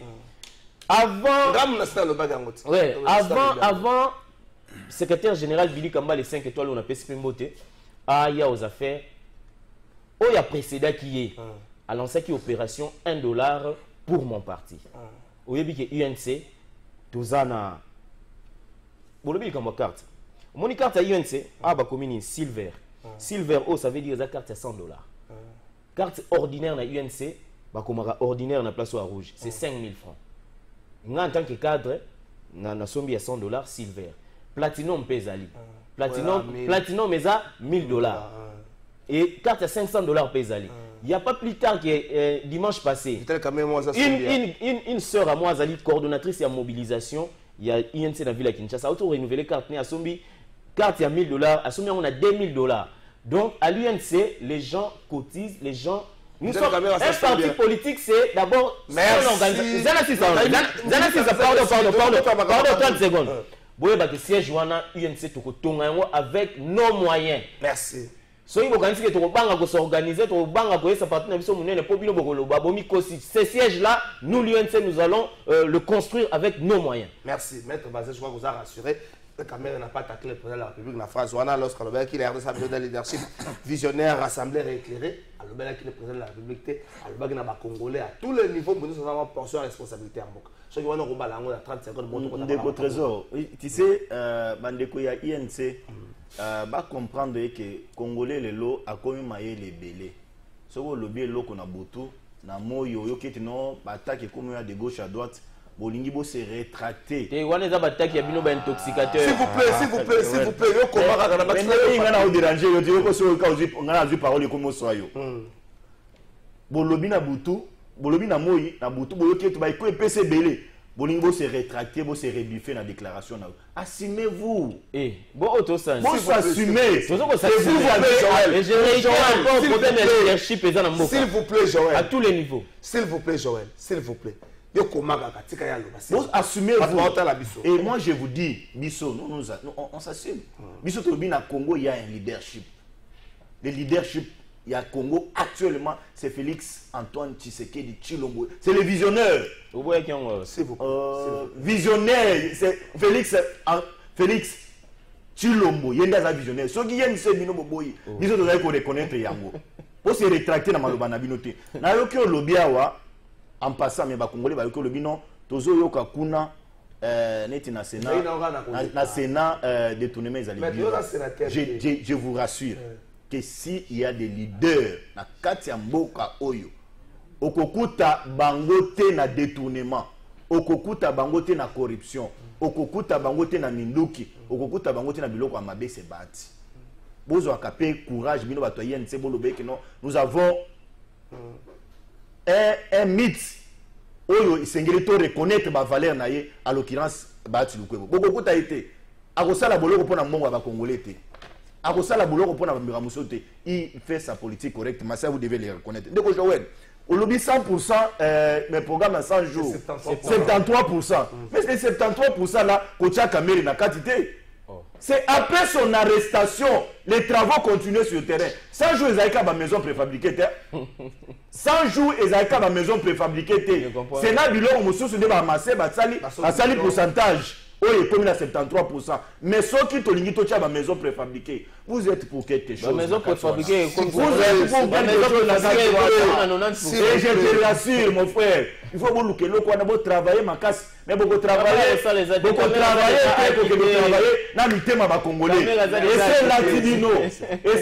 Avant, secrétaire général Billy Kamba, les 5 étoiles, on a PCP Mbote. Il y a aux affaires, il y a précédent qui est à lancer qui opération $1 pour mon parti. Au début que UNC, Tozana, bon le bilan comme carte. Mon carte à UNC, commune silver. Silver, ça veut dire la carte à $100. Carte ordinaire à UNC, comme ordinaire na place à rouge, c'est 5 000 francs. En tant que cadre, na sombi à $100 silver. Platinum pèse-ali. Platinum mais à $1000. Et carte à $500 pèse-ali. Il n'y a pas plus tard que dimanche passé, une sœur à moi, Zali, coordonnatrice et en mobilisation, il y a INC dans la ville à Kinshasa, a renouvelé carte à Sombi, carte à $1000, à Sombi on a $2000. Donc à l'UNC, les gens cotisent, les gens Nous sommes un parti politique, c'est d'abord son organisation. Pardon, 30 secondes. Vous voyez que siège UNC avec nos moyens. Merci. So il organise que tu s'organiser, tu vas sa partie ces sièges-là, nous l'UNC, nous allons le construire avec nos moyens. Merci. Maître Bazé, je crois que vous avez rassuré. Le caméra n'a pas attaqué le président de la République. La phrase lorsqu'on a qu'il a sa de leadership visionnaire, rassemblé, rééclairé. Alors, le président de la République, il a Congolais à tous les niveaux, nous avons portion de responsabilité en Bok. Ce qui va nous rebalancer à 30 secondes. Ndeko Trésor, tu sais, Bandeko ya INC, va comprendre que Congolais les lots a commis maillé les belés. Ce que le bien lot qu'on a boutou, na moyo yo qui est non, attaque comme de gauche à droite. Bolingi bo se rétracter. Et on est attaqué à bino intoxicateur. S'il vous plaît, yo komara kana ba. Mais na o déranger yo dire ko so ka on a vu parole comme so yo. Bolobi na butu, bolobi na moyi, na butu boyo ki to ba ko PC belé. Bolingi bo se rétracter, bo se rebiffer na déclaration na. Assumez-vous. Bon auto sens. Bon s'assumer. S'il vous plaît, Joël. À tous les niveaux. S'il vous plaît, Joël. Assumez-vous. Et moi je vous dis, Bisso, on s'assume. Bisso Tobina Congo, il y a un leadership. Le leadership, il y a Congo actuellement, c'est Félix Antoine Tshisekedi Tshilombo. C'est le visionnaire. Visionnaire, c'est Félix Tshilombo. Il y a un visionnaire. Ceux qui viennent se bino boboyi, Bisso doit reconnaître yango. Pour se rétracter dans malobana binoté. Na yokyo lobiawa. En passant, mais Congolais, le binon, tozo yoka kuna, neti na Sénat, détournement je vous rassure que s'il y a des leaders na Katia Mboka Oyo, okokuta bangote na détournement, okokuta bangote na corruption, okokuta bangote na minduki, okokuta bangote na biloko amabe se bati. Bozo akapé courage, bino batoyen, c'est bolobé que non, nous avons un mythe oyo isengeli to reconnaître ba valeur na ye à l'occurrence Bahati Lukwebo beaucoup ta été akosala boloko pona mbongo ba congolais te akosala boloko pona ba miramuso te il fait sa politique correctement ça vous devez le reconnaître ndeko Joël au lobby 100% mes programmes à 100 jours 73% mais ces 73% là kocha kameri na quantité. C'est après son arrestation, les travaux continuent sur le terrain. 100 jours, ils avaient qu'à ma maison préfabriquée. 100 jours, ils avaient qu'à ma maison préfabriquée. C'est là que nous sommes amassés, à pourcentage. Oui, comme il a 73%. Mais ceux qui ont dit ma maison préfabriquée, vous êtes pour quelque chose. La maison préfabriquée, vous êtes pour quelque chose. Et je te rassure, mon frère. Il faut que vous travailler ma casse. Mais beaucoup travailler, pour que vous Congolais. Et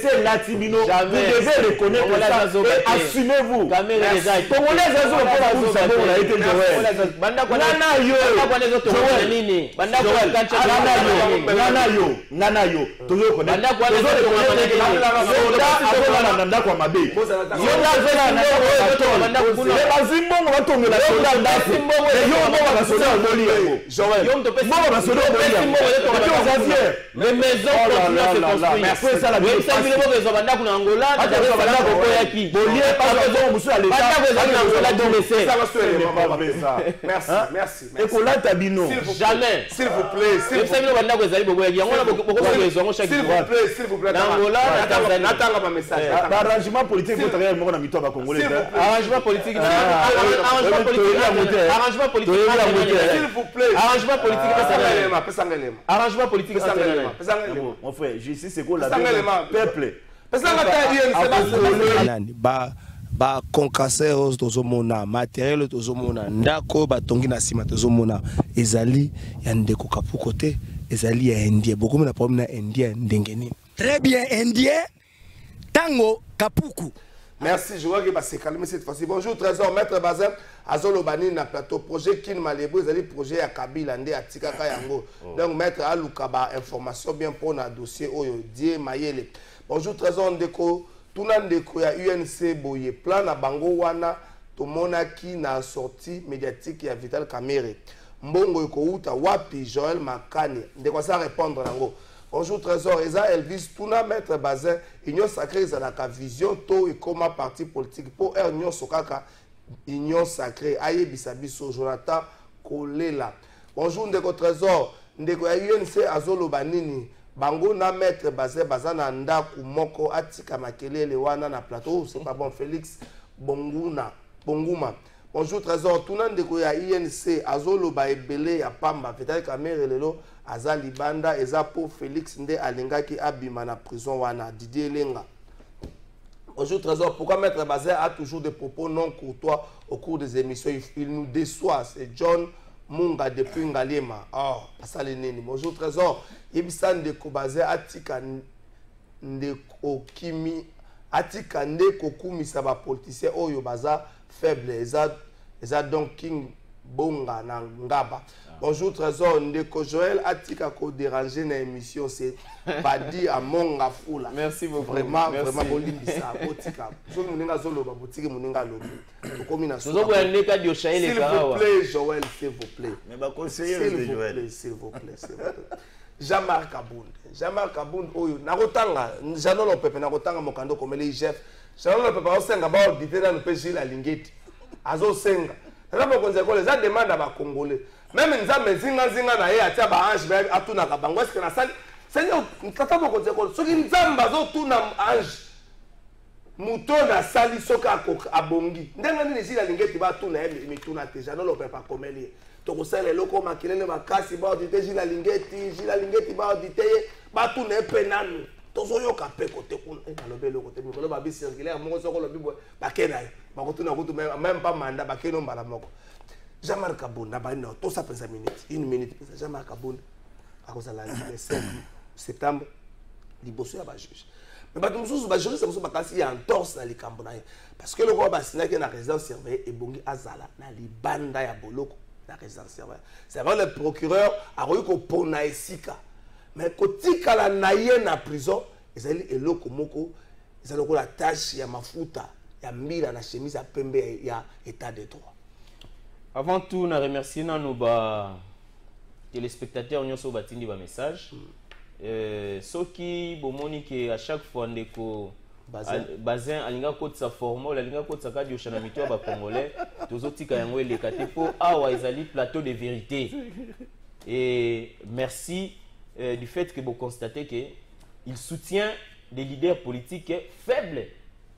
c'est Latibino. Vous devez reconnaître ça et assumez-vous. Congolais, on a été Joël. Nanayo. les maisons merci. Jamais. S'il vous plaît. S'il vous plaît. Arrangement politique, arrangement politique. Arrangement politique. S'il vous plaît. Arrangement politique. Arrangement politique. Mon frère, justice c'est quoi la peuple. Ba concasseurs tozomona matériel tozomona ndako batongi na sima tozomona ezali ya ndeko kapuko te ezali ya indien beaucoup na problème na indien ndengeni très bien indien tango kapuku. Merci, je vois que c'est calmé cette fois-ci. Bonjour Trésor, Maître Bazin, Azolo Bani na plateau projet Kin Malebo, ezali projet ya Kabila ndé à Tikaka yango. Donc Maître Alukaba information bien pour na dossier oyo Die Mayele. Bonjour Trésor Ndeko. Tuna ndeko ya UNC boye plan na bango wana tomonaki na sortie médiatique ya Vital Kamerhe mbongo ekouta wapi Joël Makani ndeko sa répondre nango Bonjour Trésor, Eza Elvis, tout na maître Bazin, Union sacrée, Zalaka vision, to et comment parti politique pour Union Sokaka, Union sacrée, Aye Bisabiso, Jonathan Kolela. Bonjour Ndeko Trésor, Ndeko UNC Azolo Banini, Bango na maître Bazin, Bazana Ndaku Moko, Atika Makelele, Wana na plateau, c'est pas bon, Félix Bonguma. Bonjour Trésor, tout le monde ya INC, Azolo Baebele, ya Pamba, Vital Kamere Lelo, Aza Libanda, Ezapo Félix Nde Alinga qui abima na prison wana, Didier Lenga. Bonjour Trésor, pourquoi Maître Bazin a toujours des propos non courtois au cours des émissions? Il nous déçoit, c'est John Munga depuis Ngalema. Oh, Asaleneni. Bonjour Trésor, Ibsan de Bazin Atika Ndeko Kimi, Atika Ndeko Kumi Saba politicien Oyo Baza faible, eza donc King Bonga na Ngaba. Bonjour Trésor, Ndeko Joël Atika ko déranger na émission, c'est pas dit à Monga Fula. Merci beaucoup. Vraiment, vraiment bolimbisa botika. So muninga zolo ba botiki muninga lobi. Tokomi na so. S'il vous plaît Joël, s'il vous plaît. Mais ba conseiller de Joël. S'il vous plaît. Jean-Marc Abound. Jean-Marc Abound oyo nakotanga, Janolo Pepe nakotanga mokando komele IGF. Janolo Pepe osenga ba auditer na peji la lingeti. Azo senga. Ça va konze ko les a demande ba congolais. Même nzambe zinga na ye atia ba ange ba atuna ka bango est-ce que na sali Seigneur tata ba konze ko soki nzamba zo tuna ange muto na sali soka abongi. Ndenga nini si la lingeti ba tuna ye mituna te Janolo Pepe komeli. Tokosala eloko makelele makasi ba auditer jila lingeti ba auditer ba tuna penanu tozoyoka pe kote kuna alobelo kote mikolo ba bi circulaire moko soko lobi ba kenai ba kotuna kutu même pas mandat ba keno mbala moko Jean-Marc Abounda ba no to sa pesa minute une minute pesa Jean-Marc Abounda akozala le 5 septembre liboso ya ba juge mais ba tumususu ba juge ça ba kasi ya entorse na likambo na ye parce que le roi ba sinaki na résidence surveillée ebongi azala na libanda ya boloko na résidence surveillée c'est vrai le procureur a reçu ko pona esika mais kotika la naye na prison ezali eloko moko ezali ko la tâche ya mafuta ya mbila na chemise ya pembe ya état de droit. Avant tout, on a remercié nos téléspectateurs nyonso batindi ba message. Ceux qui bomoni que à chaque fois ndeko Bazin alinga ko sa formule alinga ko sa kadi oshana mito ba congolais tozotika yango elekate po awa ezali plateau de vérité. Et merci du fait que vous constatez qu'il soutient des leaders politiques faibles.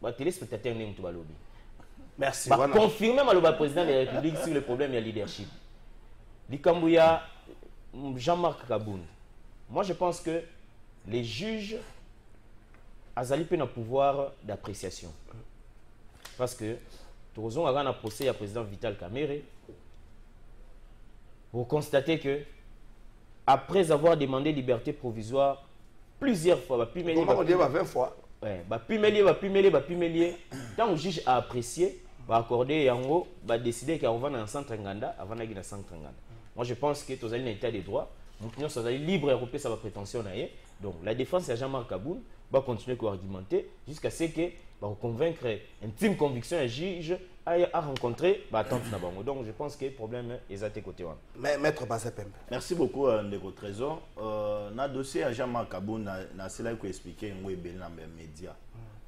Les téléspectateurs n'aiment pas lobby. Merci. Confirmer le président de la République sur le problème de leadership. Likambouya, Jean-Marc Kabound. Moi, je pense que les juges azali pe na pouvoir d'appréciation. Parce que tout le monde a procès à président Vital Kamere. Vous constatez que après avoir demandé liberté provisoire plusieurs fois, plus 20 fois. Ouais, tant le juge a apprécié, va accorder yango, va décider qu'il va dans centre Nganda avant d'aller dans centre Nganda. Moi je pense que tous les état des droits, nous sommes libre européen sa prétention naie. Donc la défense de Jean-Marc Kaboun va continuer à argumenter jusqu'à ce que va convaincre intime conviction un juge à rencontrer attendre na bango. Donc je pense que le problème est à tes côtés. Mais maître Bazepembe. Merci beaucoup Ndeko Trésor. Na dossier à Jean-Marc Kaboun na cela que expliquer ngwe bel na média.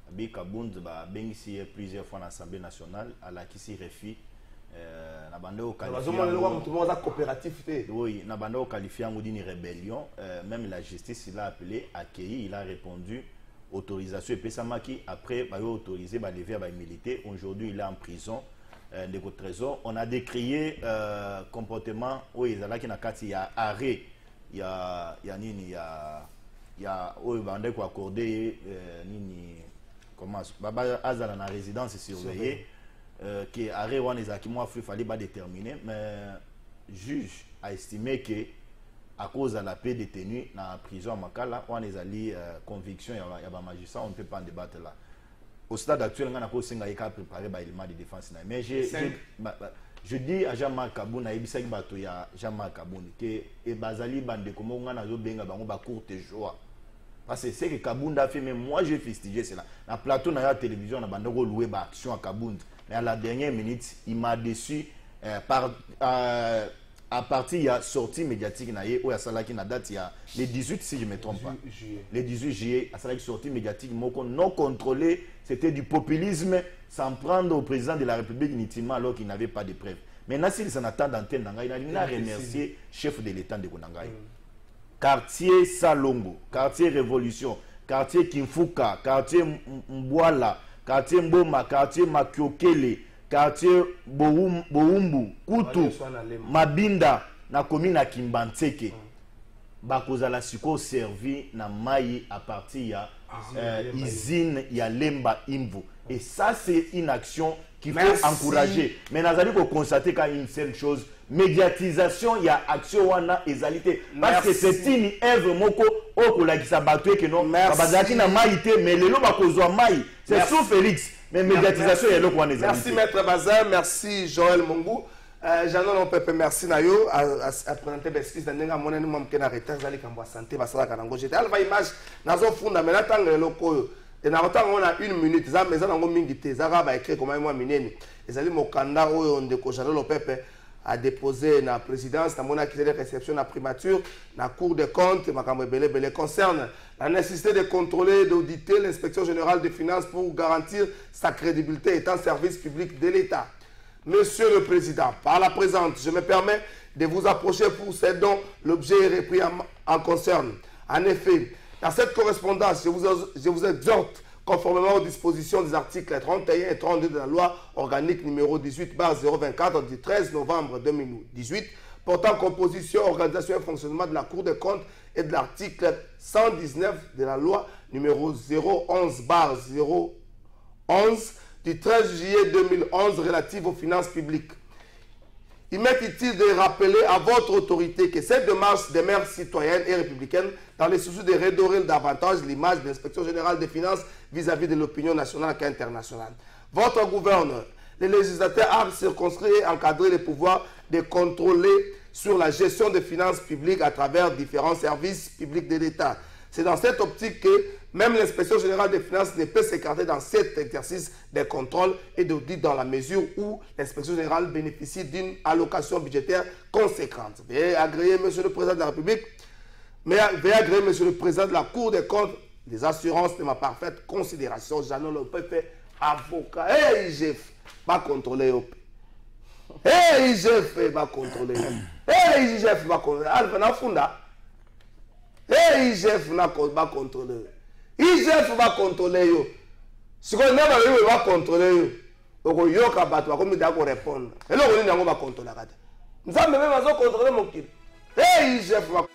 Abi Kaboun ba bengisi plusieurs fois à l'Assemblée nationale à la qui s'y refie na bando qualifié. Oui, na bando qualifié en d'une rébellion, même la justice il a appelé, accueilli, il a répondu autorisation et Pessamaki après bah, autorisé bah, lever bah, militaire. Aujourd'hui il est en prison de Trésor. On a décrié comportement où il y a arrêt, il y a bandé ko accordé nini comment baba azala na résidence surveillée qui arrêt on les a qui moi fallait pas déterminer mais juge a estimé que à cause de la paix détenue dans la prison à Makala, on les a lié conviction, il y a un magistrat, on ne peut pas en débattre là. Au stade actuel, on a préparé l'élément de défense. Mais je dis à Jean-Marc Kaboun, il y a Jean-Marc Kaboun, que Bazali Bande, comme on a un courte joie. Parce que c'est que Kaboun a fait, mais moi j'ai fustigé cela. Dans le plateau de la télévision, on a loué l'action à Kaboun. Mais à la dernière minute, il m'a déçu par. à partir il y a sortie médiatique na ye ou ya salaki na date ya le 18 si je me trompe pas. Le 18 juillet à salaki sortie médiatique moko non contrôlée, c'était du populisme sans prendre au président de la République inutilement alors qu'il n'avait pas de preuves. Maintenant s'il s'en attend d'antenne nangai il a remercié chef de l'État de Konangai. Quartier Salongo, quartier Révolution, quartier Kimfuka, quartier Mbwala, quartier Mboma, quartier Makiokele, quartier Boumbu, Kutu, Mabinda, na commune à Kimbantseke. Bakozala siko servi na mai à partir ya usine ya Lemba Imvu. Et ça c'est une action qu'il faut encourager. Mais nous allons constater qu'il y a une seule chose, médiatisation, il y a action wana ezalité. Parce que c'est une œuvre moko au la qui s'abattu que non. Merci. Mais le lot bakozwa mai. C'est sous Félix. Mais médiatisation il y a l'autre wana ezalité. Merci Maître Bazin, merci Joël Mongu. Jean-Non Pepe, merci Nayo à présenter l'excuse d'un gars mon nom qui n'a arrêté d'aller comme santé parce que la canango j'étais alva image nazo funda mais là tant le loko et na autant on a 1 minute za mais ça nango mingi te za ba écrit comme moi minene ezali mokanda oyo ndeko Jean-Non Pepe a déposé na présidence na mona qui réception na primature na cour des comptes makambo belé concerne la nécessité de contrôler d'auditer l'inspection générale des finances pour garantir sa crédibilité étant service public de l'État. Monsieur le Président, par la présente, je me permets de vous approcher pour ces dons. L'objet est repris en concerne. En effet, dans cette correspondance, je vous exhorte, conformément aux dispositions des articles 31 et 32 de la loi organique numéro 18/024 du 13 novembre 2018, portant composition, organisation et fonctionnement de la Cour des comptes et de l'article 119 de la loi numéro 011/011 du 13 juillet 2011 relative aux finances publiques. Il m'est utile de rappeler à votre autorité que cette démarche des maires citoyennes et républicaines dans les soucis de redorer davantage l'image de l'inspection générale des finances vis-à-vis de l'opinion nationale et internationale. Votre gouverneur, le législateur a circonscrit et encadré les pouvoirs de contrôler sur la gestion des finances publiques à travers différents services publics de l'État. C'est dans cette optique que même l'inspection générale des finances ne peut s'écarter dans cet exercice de contrôle et d'audit dans la mesure où l'inspection générale bénéficie d'une allocation budgétaire conséquente. Veuillez agréer, Monsieur le Président de la République, veuillez agréer, Monsieur le Président de la Cour des comptes, les assurances de ma parfaite considération. Jean-Non Pepe, avocat. Hey, IGF, va contrôler. Hey, IGF, va contrôler. Hey, IGF, va contrôler. Alvena Funda. Hey, IGF, va contrôler. IGF va contrôler yo. Si on va contrôler yo, on yo kabato va comme d'accord répondre. Et là on est va contrôler. Nous avons même contrôler mon kid. Hey, IGF va